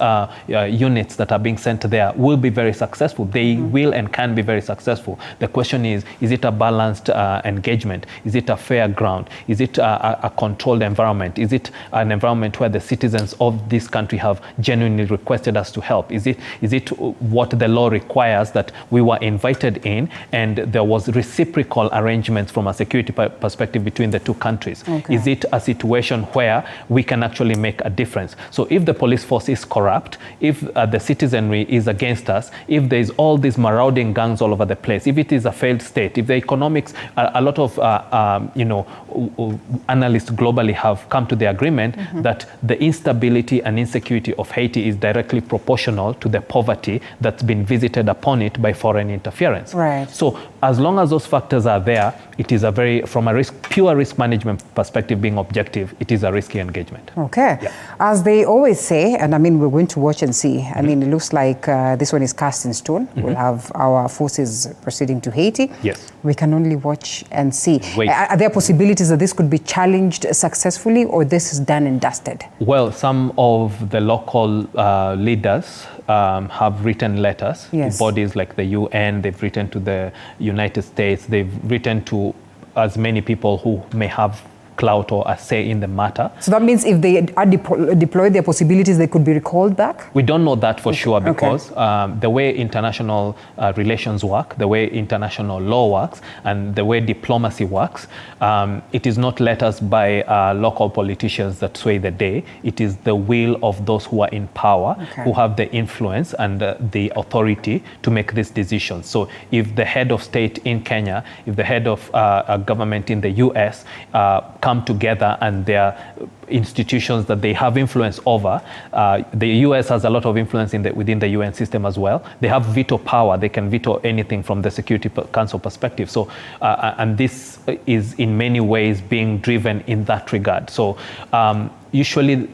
B: units that are being sent there will be very successful. They will and can be very successful. The question is it a balanced engagement? Is it a fair ground? Is it a controlled environment? Is it an environment where the citizens of this country have genuinely requested us to help? Is it what the law requires, that we were invited in and there was reciprocal arrangements from a security perspective between the two countries? Okay. Is it a situation where we can actually make a difference? So if the police force is corrupt, if the citizenry is against us, if there's all these marauding gangs all over the place, if it is a failed state, if the economics, a lot of analysts globally have come to the agreement that the instability and insecurity of Haiti is directly proportional to the poverty that's been visited upon it by foreign interference.
A: Right.
B: So as long as those factors are there, it is from a pure risk management perspective, being objective, it is a risky engagement.
A: Okay. Yeah. As they always say, and I mean, we're going to watch and see. I mean, it looks like this one is cast in stone. We'll have our forces proceeding to Haiti. Yes. We can only watch and see. Are there possibilities that this could be challenged successfully, or this is done and dusted? Well, some of the local leaders have written letters to bodies like the UN, they've written to the United States, they've written to as many people who may have clout or a say in the matter. So that means if they are deployed, their possibilities, they could be recalled back? We don't know that for sure, because the way international relations work, the way international law works, and the way diplomacy works, it is not letters by local politicians that sway the day. It is the will of those who are in power, who have the influence and the authority to make these decisions. So if the head of state in Kenya, if the head of a government in the US come together and their institutions that they have influence over, the US has a lot of influence within the UN system as well. They have veto power. They can veto anything from the Security Council perspective. So, and this is in many ways being driven in that regard. So usually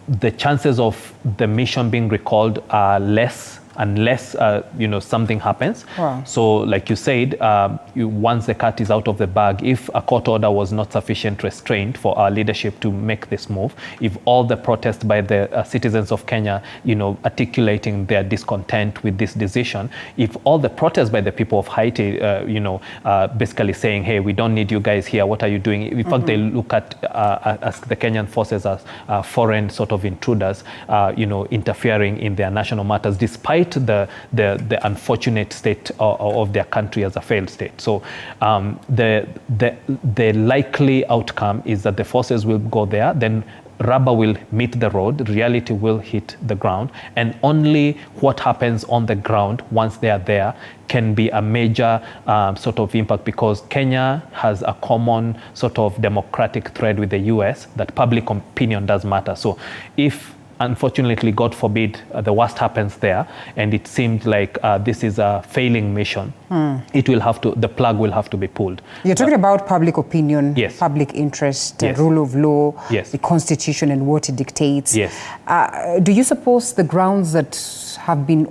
A: the chances of the mission being recalled are less unless something happens. Wow. So like you said, once the cat is out of the bag, if a court order was not sufficient restraint for our leadership to make this move, if all the protests by the citizens of Kenya, articulating their discontent with this decision, if all the protests by the people of Haiti, basically saying, hey, we don't need you guys here, what are you doing? In fact, they look at as the Kenyan forces as foreign sort of intruders, interfering in their national matters, despite the unfortunate state of their country as a failed state. So the likely outcome is that the forces will go there, then rubber will meet the road, reality will hit the ground, and only what happens on the ground once they are there can be a major sort of impact, because Kenya has a common sort of democratic thread with the US that public opinion does matter. So if unfortunately, God forbid, the worst happens there, and it seems like this is a failing mission, the plug will have to be pulled. You're talking about public opinion, public interest, rule of law, the constitution and what it dictates. Do you suppose the grounds that have been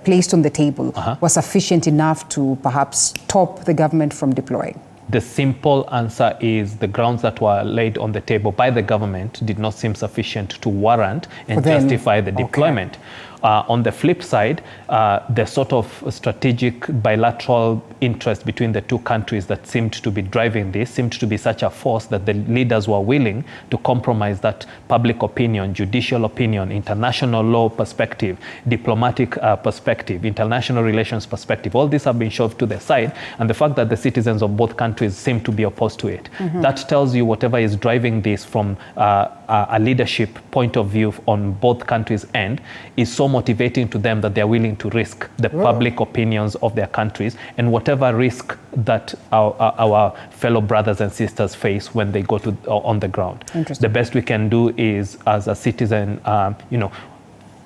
A: placed on the table were sufficient enough to perhaps stop the government from deploying?
B: The simple answer is the grounds that were laid on the table by the government did not seem sufficient to warrant and justify the deployment. On the flip side, the sort of strategic bilateral interest between the two countries that seemed to be driving this seemed to be such a force that the leaders were willing to compromise that public opinion, judicial opinion, international law perspective, diplomatic perspective, international relations perspective. All these have been shoved to the side, and the fact that the citizens of both countries seem to be opposed to it. That tells you whatever is driving this from a leadership point of view on both countries' end is so motivating to them that they're willing to risk the public opinions of their countries and whatever risk that our fellow brothers and sisters face when they go to on the ground. The best we can do is, as a citizen,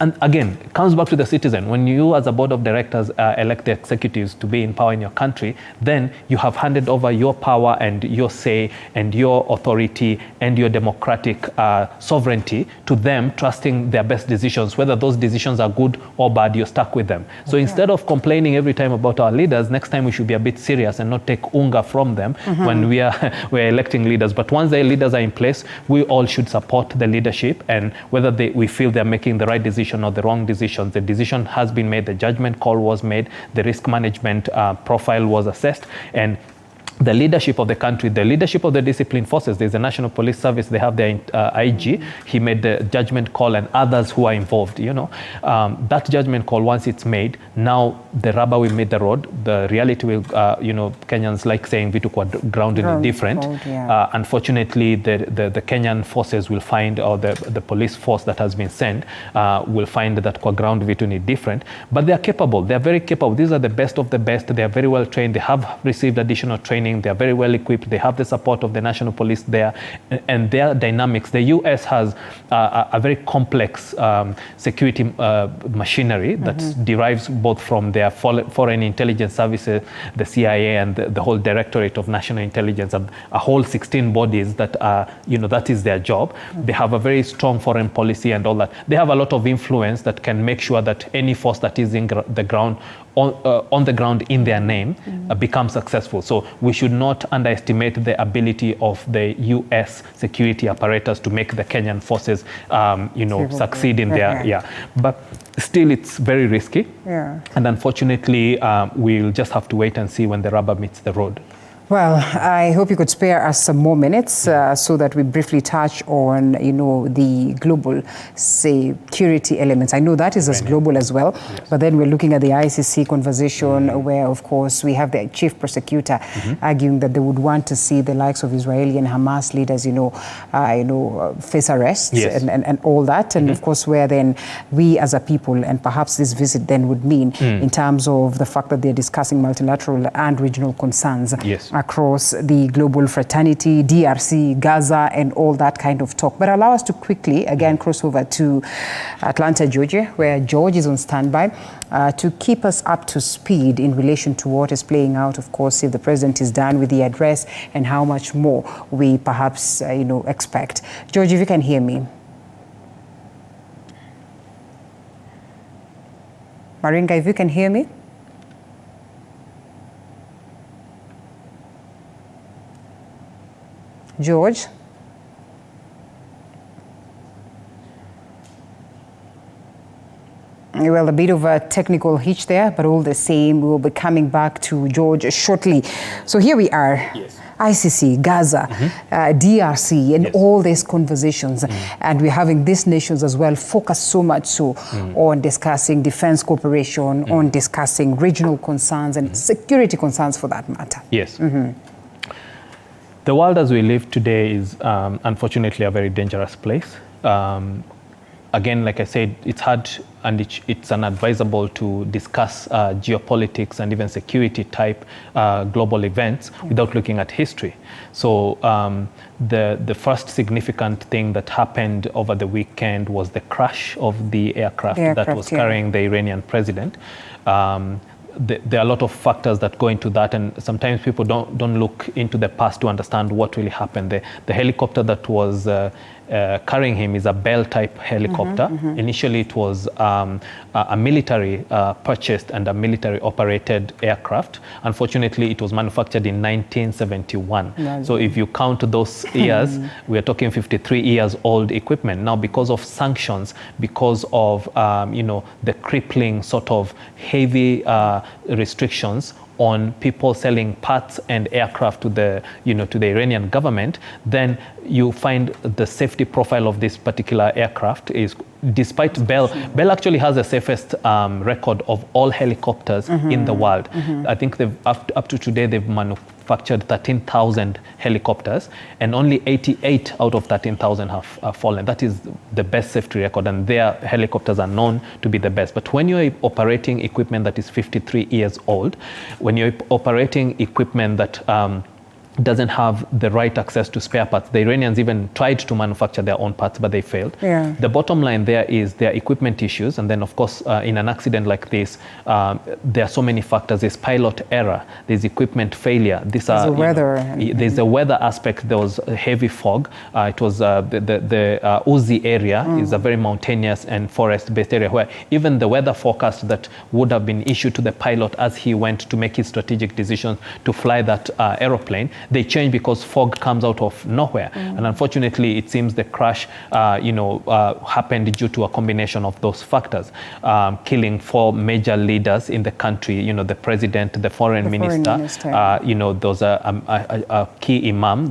B: and again, it comes back to the citizen. When you as a board of directors elect the executives to be in power in your country, then you have handed over your power and your say and your authority and your democratic sovereignty to them, trusting their best decisions. Whether those decisions are good or bad, you're stuck with them. So instead of complaining every time about our leaders, next time we should be a bit serious and not take unga from them when we're electing leaders. But once the leaders are in place, we all should support the leadership, and whether we feel they're making the right decision or the wrong decisions. The decision has been made, the judgment call was made, the risk management profile was assessed, and the leadership of the country, the leadership of the disciplined forces, there's the National Police Service, they have their IG, he made the judgment call, and others who are involved, that judgment call, once it's made, now the rubber will meet the road. The reality will, Kenyans like saying vitu kwa ground in different. Unfortunately, the Kenyan forces will find, or the police force that has been sent will find that kwa ground vitu ni different, but they are capable, they are very capable. These are the best of the best, they are very well trained, they have received additional training, they are very well equipped, they have the support of the national police there, and their dynamics. The US has a very complex security machinery that derives both from their foreign intelligence services, the CIA, and the whole Directorate of National Intelligence, and a whole 16 bodies that are, that is their job. They have a very strong foreign policy and all that. They have a lot of influence that can make sure that any force that is in the ground, on the ground in their name, become successful. So we should not underestimate the ability of the US security apparatus to make the Kenyan forces, succeed in their, but still it's very risky. And unfortunately, we'll just have to wait and see when the rubber meets the road.
A: Well, I hope you could spare us some more minutes so that we briefly touch on, the global security elements. I know that is as global as well, but then we're looking at the ICC conversation where, of course, we have the chief prosecutor arguing that they would want to see the likes of Israeli and Hamas leaders, face arrests and all that. And of course, where then we as a people, and perhaps this visit then would mean in terms of the fact that they're discussing multilateral and regional concerns across the global fraternity, DRC, Gaza, and all that kind of talk. But allow us to quickly, again, cross over to Atlanta, Georgia, where George is on standby to keep us up to speed in relation to what is playing out, of course, if the president is done with the address and how much more we perhaps, expect. George, if you can hear me. Maringa, if you can hear me. George? Well, a bit of a technical hitch there, but all the same, we will be coming back to George shortly. So here we are. ICC, Gaza, DRC, and all these conversations. And we're having these nations as well focus so much so on discussing defense cooperation, on discussing regional concerns and security concerns for that matter.
B: The world as we live today is unfortunately a very dangerous place. Again, like I said, it's hard and it's unadvisable to discuss geopolitics and even security type global events without looking at history. So the first significant thing that happened over the weekend was the crash of the aircraft that was carrying the Iranian president. There are a lot of factors that go into that, and sometimes people don't look into the past to understand what really happened. The helicopter that was carrying him is a Bell-type helicopter. Initially, it was a military purchased and a military-operated aircraft. Unfortunately, it was manufactured in 1971. So if you count those years, we are talking 53 years old equipment. Now, because of sanctions, because of the crippling sort of heavy restrictions on people selling parts and aircraft to the Iranian government, then you find the safety profile of this particular aircraft is, despite Bell actually has the safest record of all helicopters in the world. I think they've up to today they've manufactured 13,000 helicopters, and only 88 out of 13,000 have fallen. That is the best safety record, and their helicopters are known to be the best. But when you're operating equipment that is 53 years old, when you're operating equipment that doesn't have the right access to spare parts. The Iranians even tried to manufacture their own parts, but they failed. The bottom line there is their equipment issues, and then of course in an accident like this, there are so many factors. There's pilot error, there's equipment failure. There's the weather. There's the weather aspect. There was heavy fog. It was the Uzi area is a very mountainous and forest-based area where even the weather forecast that would have been issued to the pilot as he went to make his strategic decisions to fly that aeroplane, they change because fog comes out of nowhere. And unfortunately, it seems the crash happened due to a combination of those factors, killing 4 major leaders in the country, the president, the foreign minister, those are a key imam.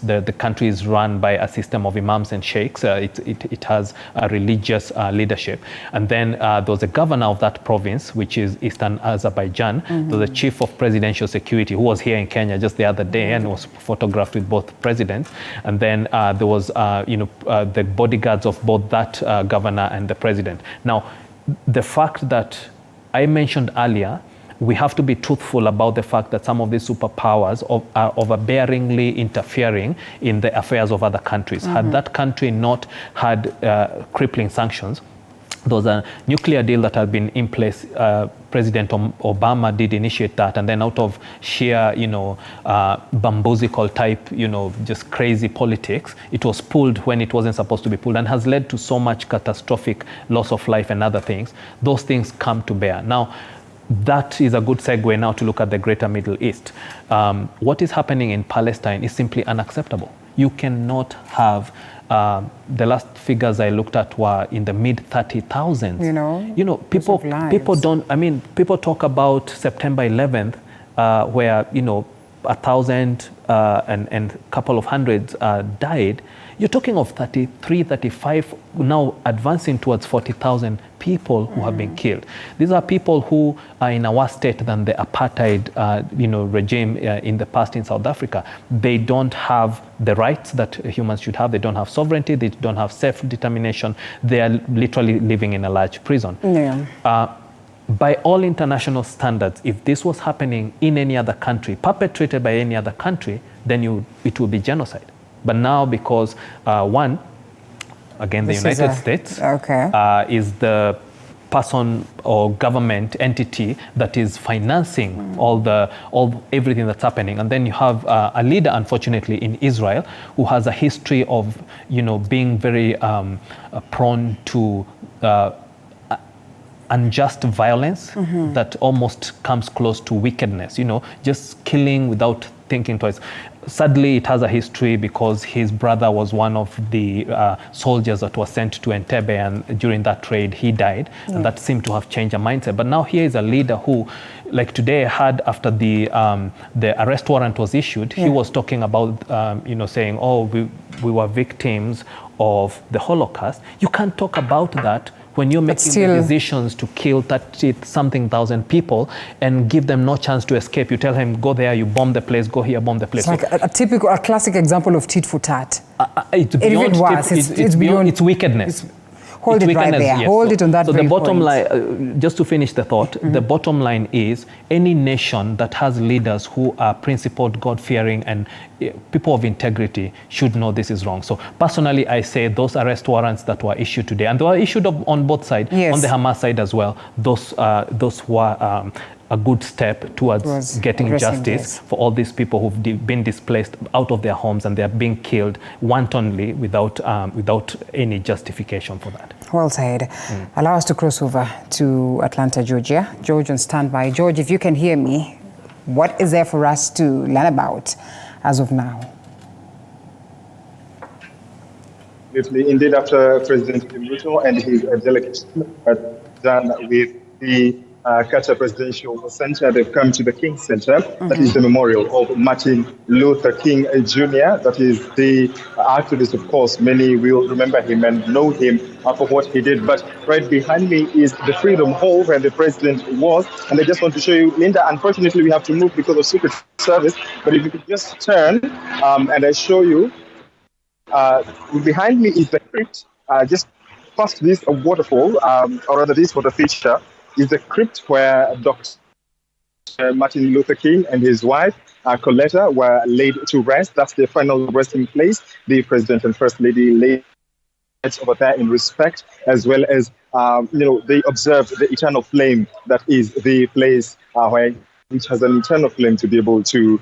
B: The country is run by a system of imams and sheikhs. It has a religious leadership. And then there was a governor of that province, which is Eastern Azerbaijan. There was a chief of presidential security who was here in Kenya just the other day and was photographed with both presidents. And then there was the bodyguards of both that governor and the president. Now, the fact that I mentioned earlier, we have to be truthful about the fact that some of these superpowers are overbearingly interfering in the affairs of other countries. Had that country not had crippling sanctions, there was a nuclear deal that had been in place. President Obama did initiate that, and then out of sheer, bamboozle type, just crazy politics, it was pulled when it wasn't supposed to be pulled, and has led to so much catastrophic loss of life and other things. Those things come to bear. Now, that is a good segue now to look at the greater Middle East. What is happening in Palestine is simply unacceptable. You cannot have, the last figures I looked at were in the mid 30,000s. People don't, people talk about September 11th, where, 1,000 and a couple of hundreds died. You're talking of 33, 35, now advancing towards 40,000 people who have been killed. These are people who are in a worse state than the apartheid regime in the past in South Africa. They don't have the rights that humans should have. They don't have sovereignty. They don't have self-determination. They are literally living in a large prison. By all international standards, if this was happening in any other country, perpetrated by any other country, then it would be genocide. But now, because one, again, the United States is the person or government entity that is financing everything that's happening, and then you have a leader, unfortunately, in Israel who has a history of being very prone to unjust violence that almost comes close to wickedness. Just killing without thinking twice. Sadly, it has a history because his brother was one of the soldiers that was sent to Entebbe, and during that raid, he died. And that seemed to have changed a mindset. But now here is a leader who, like today, had after the arrest warrant was issued, he was talking about, saying, we were victims of the Holocaust. You can't talk about that when you're making the decisions to kill 30-something thousand people and give them no chance to escape. You tell him, go there, you bomb the place, go here, bomb the place.
A: It's like a classic example of tit for tat.
B: It's beyond, it's wickedness.
A: Hold it right there. Yes. Hold it on that.
B: So the bottom line, just to finish the thought, the bottom line is any nation that has leaders who are principled, God-fearing, and people of integrity should know this is wrong. So personally, I say those arrest warrants that were issued today, and they were issued on both sides, on the Hamas side as well, those were a good step towards getting justice for all these people who've been displaced out of their homes, and they're being killed wantonly without any justification for that.
A: Well said. Allow us to cross over to Atlanta, Georgia. George on standby. George, if you can hear me, what is there for us to learn about as of now?
C: Indeed, after President Ruto and his delegation are done with the Qatar Presidential Center, they've come to the King Center. That is the memorial of Martin Luther King Jr. That is the activist, of course. Many will remember him and know him for what he did. But right behind me is the Freedom Hall where the president was. And I just want to show you, Linda, unfortunately, we have to move because of Secret Service. But if you could just turn and I show you, behind me is the crypt. Just past this waterfall, or rather this water feature, is the crypt where Dr. Martin Luther King and his wife, Coletta, were laid to rest. That's their final resting place. The President and First Lady laid over there in respect, as well as, they observed the eternal flame that is the place which has an eternal flame to be able to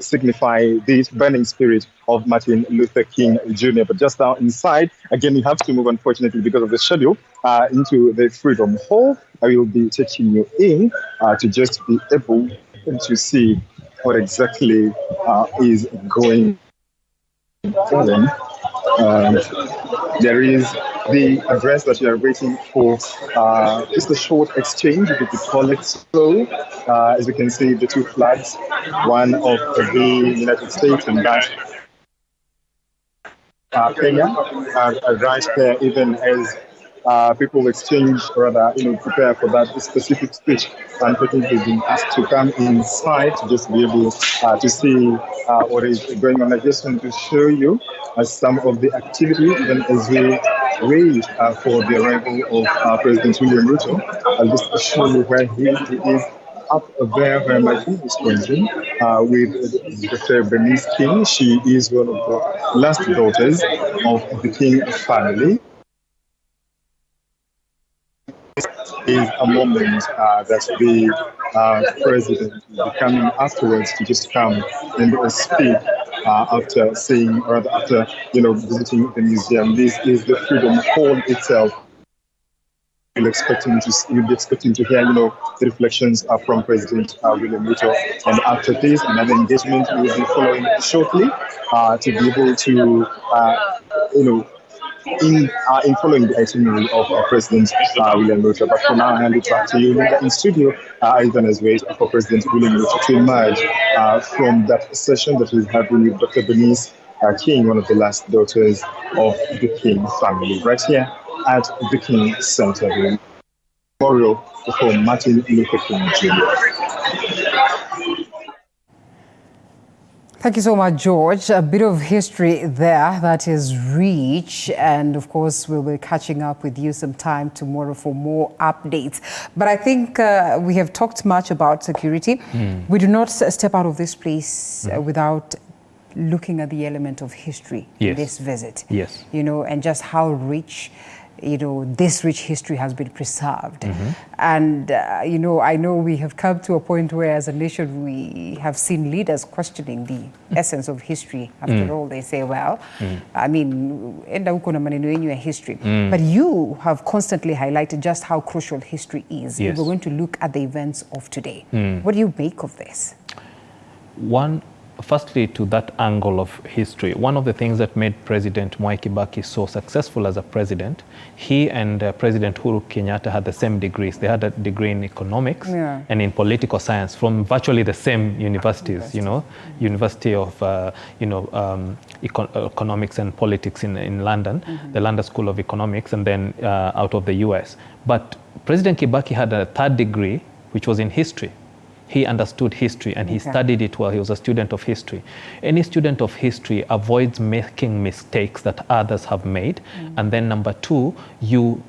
C: signify the burning spirit of Martin Luther King Jr. But just now inside, again, we have to move, unfortunately, because of the schedule, into the Freedom Hall. I will be taking you in to just be able to see what exactly is going on. There is the address that you are waiting for, just a short exchange, if you could call it so. As you can see, the two flags, one of the United States and that Kenya, are right there, even as people exchange, or rather, prepare for that specific speech. Unfortunately, they've been asked to come inside to just be able to see what is going on. I just want to show you some of the activity, even as we wait for the arrival of President William Ruto. I'll just show you where he is. Up there where my team is pointing, with Dr. Bernice King. She is one of the last daughters of the King family. Is a moment that the president will be coming afterwards to just come and speak after seeing, or after visiting the museum. This is the Freedom Hall itself. You'll be expecting to hear, the reflections from President William Ruto. And after this, another engagement will be following shortly to be able to, in following the itinerary of President William Ruto. But for now, I hand it back to you in studio, even as wait for President William Ruto to emerge from that session that we're having with Dr. Bernice King, one of the last daughters of the King family, right here at the King Center, the memorial for Martin Luther King Jr.
A: Thank you so much, George. A bit of history there that is rich, and of course we'll be catching up with you sometime tomorrow for more updates. But I think we have talked much about security. We do not step out of this place without looking at the element of history in this visit.
B: Yes.
A: And just how rich this rich history has been preserved. And, I know we have come to a point where as a nation we have seen leaders questioning the essence of history. After all, they say, well, I mean, enda huko na maneno yenyu ya history. But you have constantly highlighted just how crucial history is.
B: Yes.
A: We're going to look at the events of today. What do you make of this?
B: Firstly, to that angle of history, one of the things that made President Mwai Kibaki so successful as a president, he and President Uhuru Kenyatta had the same degrees. They had a degree in economics and in political science from virtually the same universities, University of Economics and Politics in London, the London School of Economics, and then out of the US. But President Kibaki had a third degree, which was in history. He understood history and he studied it well. He was a student of history. Any student of history avoids making mistakes that others have made. And then number two, you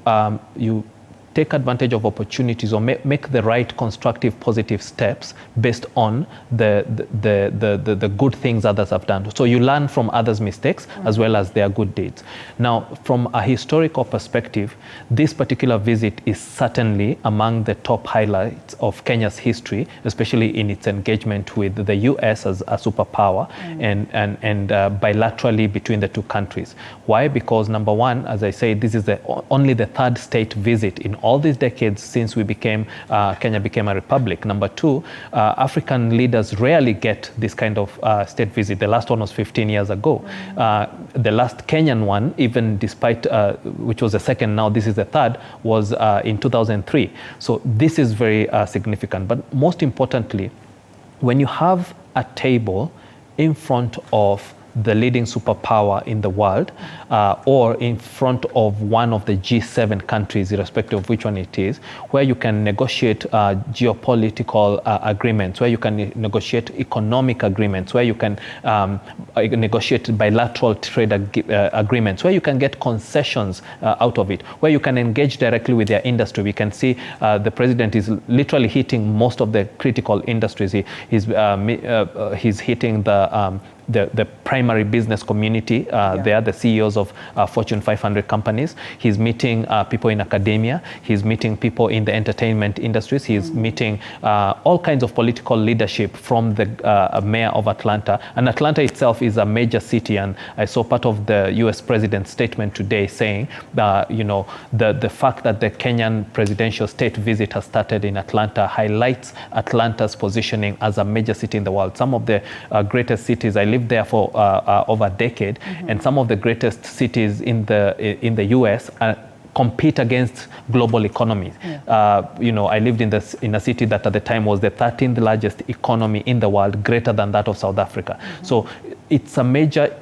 B: take advantage of opportunities or make the right constructive positive steps based on the good things others have done. So you learn from others' mistakes as well as their good deeds. Now, from a historical perspective, this particular visit is certainly among the top highlights of Kenya's history, especially in its engagement with the US as a superpower and bilaterally between the two countries. Why? Because number one, as I say, this is only the third state visit in all these decades since Kenya became a republic. Number two, African leaders rarely get this kind of state visit. The last one was 15 years ago. The last Kenyan one, even despite, which was the second, now this is the third, was in 2003. So this is very significant. But most importantly, when you have a table in front of the leading superpower in the world, or in front of one of the G7 countries, irrespective of which one it is, where you can negotiate geopolitical agreements, where you can negotiate economic agreements, where you can negotiate bilateral trade agreements, where you can get concessions out of it, where you can engage directly with their industry. We can see the president is literally hitting most of the critical industries. He's hitting the primary business community. They are the CEOs of Fortune 500 companies. He's meeting people in academia. He's meeting people in the entertainment industries. He's meeting all kinds of political leadership from the mayor of Atlanta. And Atlanta itself is a major city. And I saw part of the US president's statement today saying, the fact that the Kenyan presidential state visit has started in Atlanta highlights Atlanta's positioning as a major city in the world. Some of the greatest cities, I lived there for over a decade, and some of the greatest cities in the US compete against global economies. I lived in a city that at the time was the 13th largest economy in the world, greater than that of South Africa. So it's a major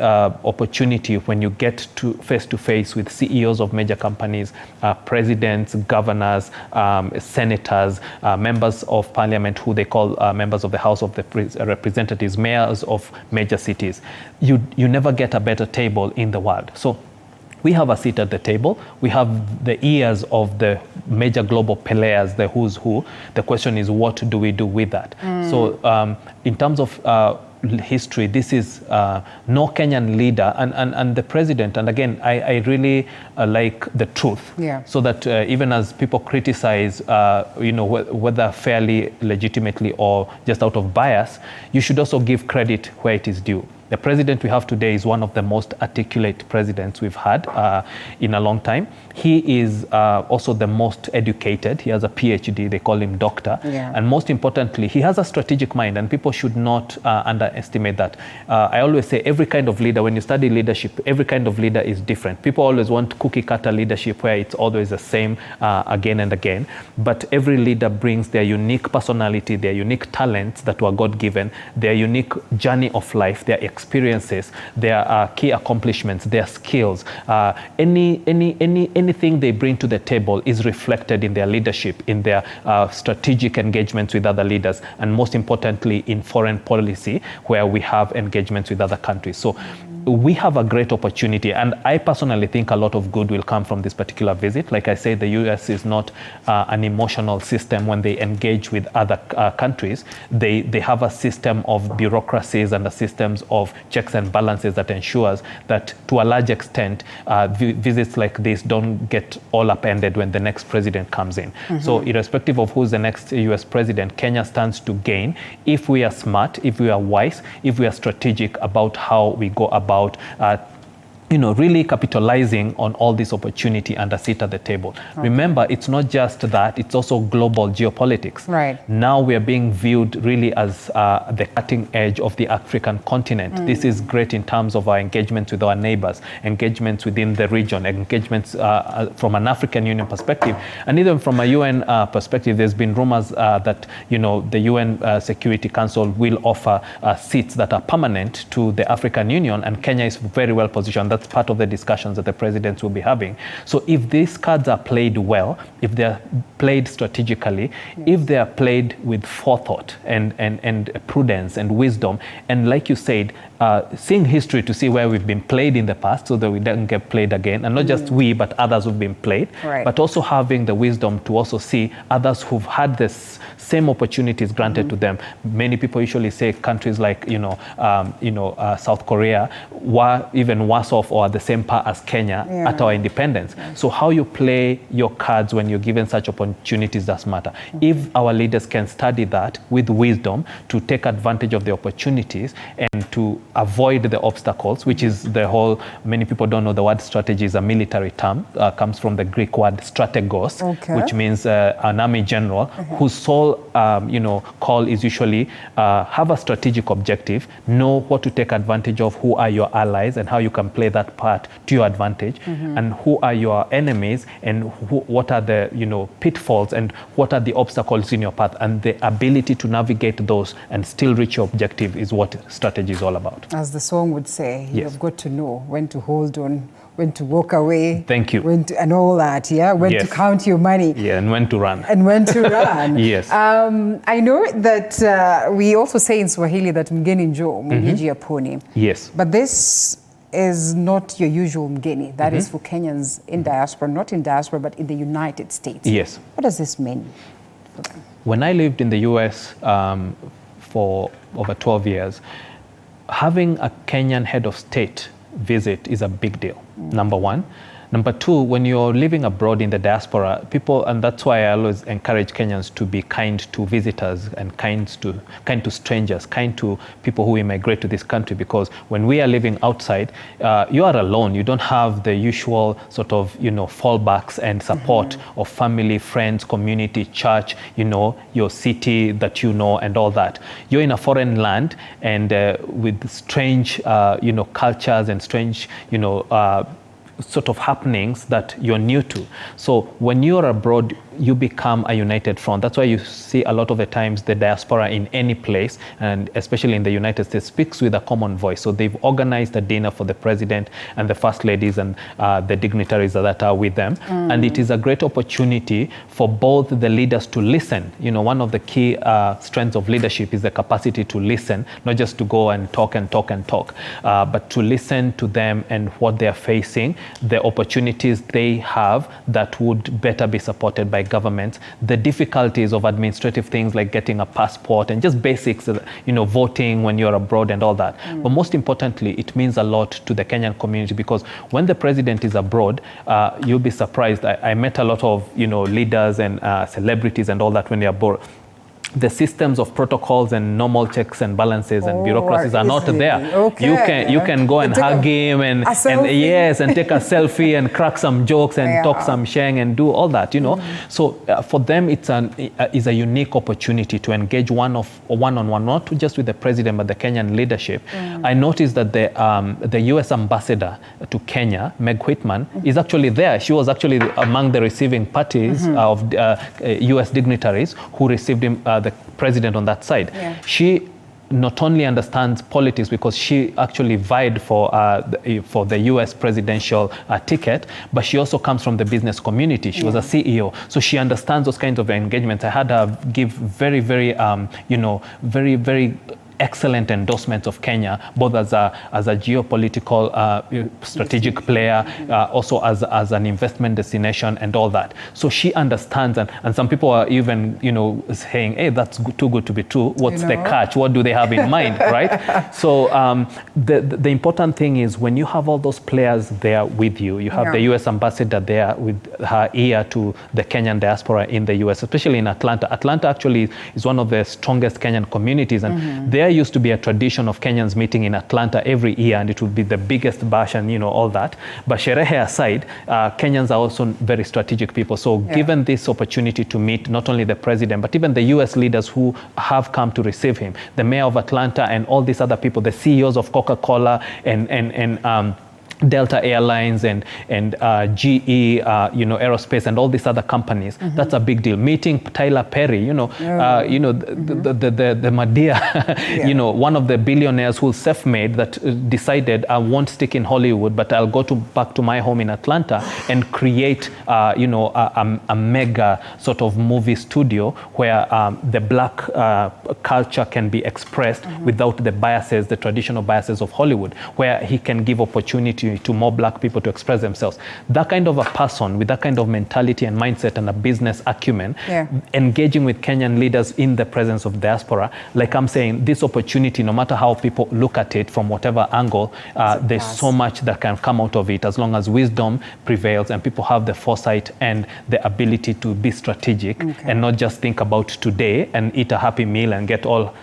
B: opportunity when you get to face with CEOs of major companies, presidents, governors, senators, members of parliament, who they call members of the House of the Representatives, mayors of major cities. You never get a better table in the world. So we have a seat at the table. We have the ears of the major global players, the who's who. The question is, what do we do with that? So in terms of history, this is no Kenyan leader and the president. And again, I really like the truth, so that even as people criticize, whether fairly, legitimately, or just out of bias, you should also give credit where it is due. The president we have today is one of the most articulate presidents we've had in a long time. He is also the most educated. He has a PhD, they call him doctor. And most importantly, he has a strategic mind, and people should not underestimate that. I always say every kind of leader, when you study leadership, every kind of leader is different. People always want cookie cutter leadership where it's always the same again and again. But every leader brings their unique personality, their unique talents that were God-given, their unique journey of life, their experiences, their key accomplishments, their skills. Anything they bring to the table is reflected in their leadership, in their strategic engagements with other leaders, and most importantly, in foreign policy, where we have engagements with other countries. So we have a great opportunity, and I personally think a lot of good will come from this particular visit. Like I say, the US is not an emotional system when they engage with other countries. They have a system of bureaucracies and a systems of checks and balances that ensures that, to a large extent, visits like this don't get all upended when the next president comes in. So irrespective of who's the next US president, Kenya stands to gain if we are smart, if we are wise, if we are strategic about how we go about really capitalizing on all this opportunity and a seat at the table. Remember, it's not just that, it's also global geopolitics. Now we are being viewed really as the cutting edge of the African continent. This is great in terms of our engagements with our neighbors, engagements within the region, engagements from an African Union perspective, and even from a UN perspective. There's been rumors that the UN Security Council will offer seats that are permanent to the African Union, and Kenya is very well positioned. That's part of the discussions that the presidents will be having. So if these cards are played well, if they're played strategically, if they are played with forethought and prudence and wisdom, and like you said, seeing history to see where we've been played in the past so that we don't get played again, and not just we, but others who've been played, but also having the wisdom to also see others who've had this same opportunities granted to them. Many people usually say countries like South Korea were even worse off or at the same par as Kenya at our independence. So how you play your cards when you're given such opportunities does matter. If our leaders can study that with wisdom to take advantage of the opportunities and to avoid the obstacles, which is the whole, many people don't know the word strategy is a military term, comes from the Greek word strategos, which means an army general whose sole call is usually have a strategic objective, know what to take advantage of, who are your allies and how you can play that part to your advantage, and who are your enemies and what are the pitfalls and what are the obstacles in your path, and the ability to navigate those and still reach your objective is what strategy is all about.
A: As the song would say, you've got to know when to hold on, when to walk away.
B: Thank you.
A: When to, and all that, when to count your money.
B: And when to run.
A: And when to run.
B: Yes.
A: I know that we also say in Swahili that mgeni njoo, mwenyeji apone.
B: Yes.
A: But this is not your usual mgeni. That is for Kenyans in diaspora, not in diaspora, but in the United States.
B: Yes.
A: What does this mean for them?
B: When I lived in the US for over 12 years, having a Kenyan head of state visit is a big deal, number one. Number two, when you're living abroad in the diaspora, people, and that's why I always encourage Kenyans to be kind to visitors and kind to strangers, kind to people who immigrate to this country, because when we are living outside, you are alone. You don't have the usual sort of, fallbacks and support of family, friends, community, church, your city that and all that. You're in a foreign land and with strange, cultures and strange, sort of happenings that you're new to. So when you're abroad, you become a united front. That's why you see a lot of the times the diaspora in any place, and especially in the United States, speaks with a common voice. So they've organized a dinner for the president and the first ladies and the dignitaries that are with them. And it is a great opportunity for both the leaders to listen. One of the key strengths of leadership is the capacity to listen, not just to go and talk, but to listen to them and what they're facing, the opportunities they have that would better be supported by governments, the difficulties of administrative things like getting a passport and just basics, voting when you're abroad and all that. But most importantly, it means a lot to the Kenyan community, because when the president is abroad, you'll be surprised. I met a lot of, leaders and celebrities and all that when they're abroad. The systems of protocols and normal checks and balances and bureaucracies are not there. You can go and hug him and take a selfie and crack some jokes and talk some sheng and do all that, So for them, it's a unique opportunity to engage one-on-one, not just with the president, but the Kenyan leadership. I noticed that the U.S. ambassador to Kenya, Meg Whitman, is actually there. She was actually among the receiving parties of U.S. dignitaries who received him, the president on that side. She not only understands politics, because she actually vied for the U.S. presidential ticket, but she also comes from the business community. She was a CEO, so she understands those kinds of engagements. I had her give very, very, very, very excellent endorsements of Kenya, both as a geopolitical strategic player, also as an investment destination and all that. So she understands, and some people are even saying, hey, that's too good to be true. What's the catch? What do they have in mind, right? So the important thing is when you have all those players there with you, you have the U.S. ambassador there with her ear to the Kenyan diaspora in the U.S., especially in Atlanta. Atlanta actually is one of the strongest Kenyan communities, and there used to be a tradition of Kenyans meeting in Atlanta every year, and it would be the biggest bash and all that. But sherehe aside, Kenyans are also very strategic people. So given this opportunity to meet not only the president, but even the U.S. leaders who have come to receive him, the mayor of Atlanta and all these other people, the CEOs of Coca-Cola and Delta Airlines and GE, aerospace and all these other companies. That's a big deal. Meeting Tyler Perry, the Madia, one of the billionaires who's self-made that decided I won't stick in Hollywood, but I'll go back to my home in Atlanta and create, a mega sort of movie studio where the black culture can be expressed without the biases, the traditional biases of Hollywood, where he can give opportunity to more black people to express themselves. That kind of a person with that kind of mentality and mindset and a business acumen, engaging with Kenyan leaders in the presence of diaspora, like I'm saying, this opportunity, no matter how people look at it from whatever angle, there's so much that can come out of it as long as wisdom prevails and people have the foresight and the ability to be strategic and not just think about today and eat a happy meal and get all,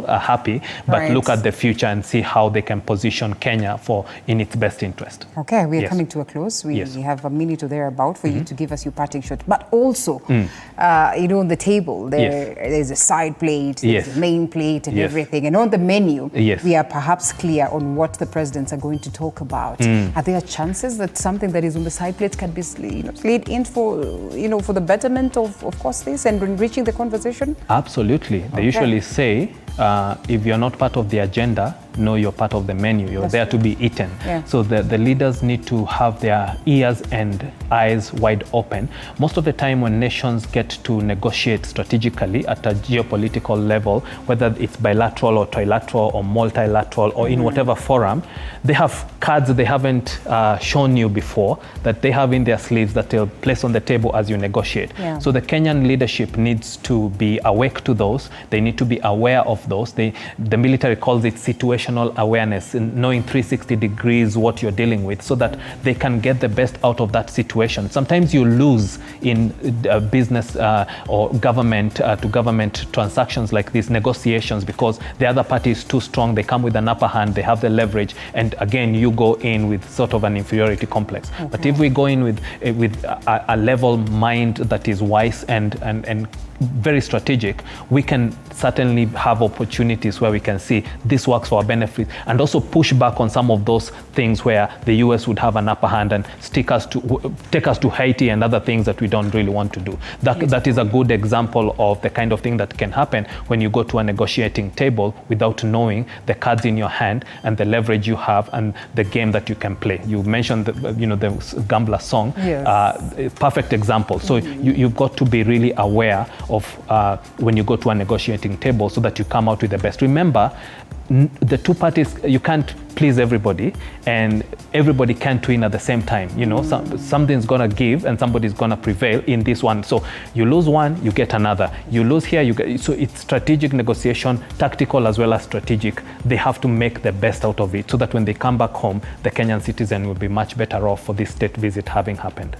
B: happy, but look at the future and see how they can position Kenya in its best interest.
A: Okay, we are coming to a close. We have a minute or thereabout for you to give us your parting shot. But also, on the table, there's a side plate, there's a main plate and everything. And on the menu, we are perhaps clear on what the presidents are going to talk about. Are there chances that something that is on the side plate can be slid in for the betterment of course, this and enriching the conversation?
B: Absolutely. They usually say, if you're not part of the agenda, no, you're part of the menu. You're there to be eaten. So the leaders need to have their ears and eyes wide open. Most of the time when nations get to negotiate strategically at a geopolitical level, whether it's bilateral or trilateral or multilateral or in whatever forum, they have cards they haven't shown you before that they have in their sleeves that they'll place on the table as you negotiate. So the Kenyan leadership needs to be awake to those. They need to be aware of those. The military calls it situational awareness, in knowing 360 degrees what you're dealing with so that they can get the best out of that situation. Sometimes you lose in business or government to government transactions like these negotiations because the other party is too strong, they come with an upper hand, they have the leverage, and again you go in with sort of an inferiority complex. But if we go in with a level mind that is wise and very strategic, we can certainly have opportunities where we can see this works for our benefit and also push back on some of those things where the US would have an upper hand and take us to Haiti and other things that we don't really want to do. That is a good example of the kind of thing that can happen when you go to a negotiating table without knowing the cards in your hand and the leverage you have and the game that you can play. You mentioned the Gambler song, perfect example. So you've got to be really aware of when you go to a negotiating table so that you come out with the best. Remember, the two parties, you can't please everybody and everybody can't win at the same time. Something's gonna give and somebody's gonna prevail in this one. So you lose one, you get another. You lose here, you get. So it's strategic negotiation, tactical as well as strategic. They have to make the best out of it so that when they come back home, the Kenyan citizen will be much better off for this state visit having happened.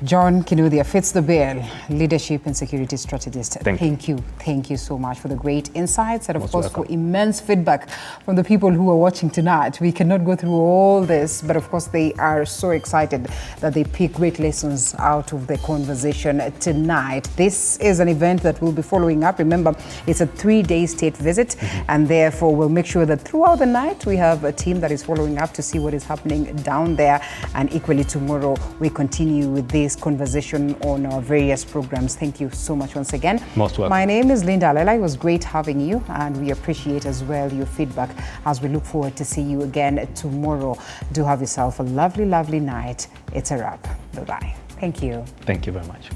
A: John Kinuthia fits the bill, leadership and security strategist.
B: Thank you.
A: Thank you so much for the great insights and of course for immense feedback from the people who are watching tonight. We cannot go through all this, but of course they are so excited that they pick great lessons out of the conversation tonight. This is an event that we'll be following up. Remember, it's a 3-day state visit and therefore we'll make sure that throughout the night we have a team that is following up to see what is happening down there, and equally tomorrow we continue with this conversation on our various programs. Thank you so much once again.
B: Most welcome.
A: My name is Linda Alela. It was great having you and we appreciate as well your feedback as we look forward to see you again tomorrow. Do have yourself a lovely, lovely night. It's a wrap. Bye-bye. Thank you.
B: Thank you very much.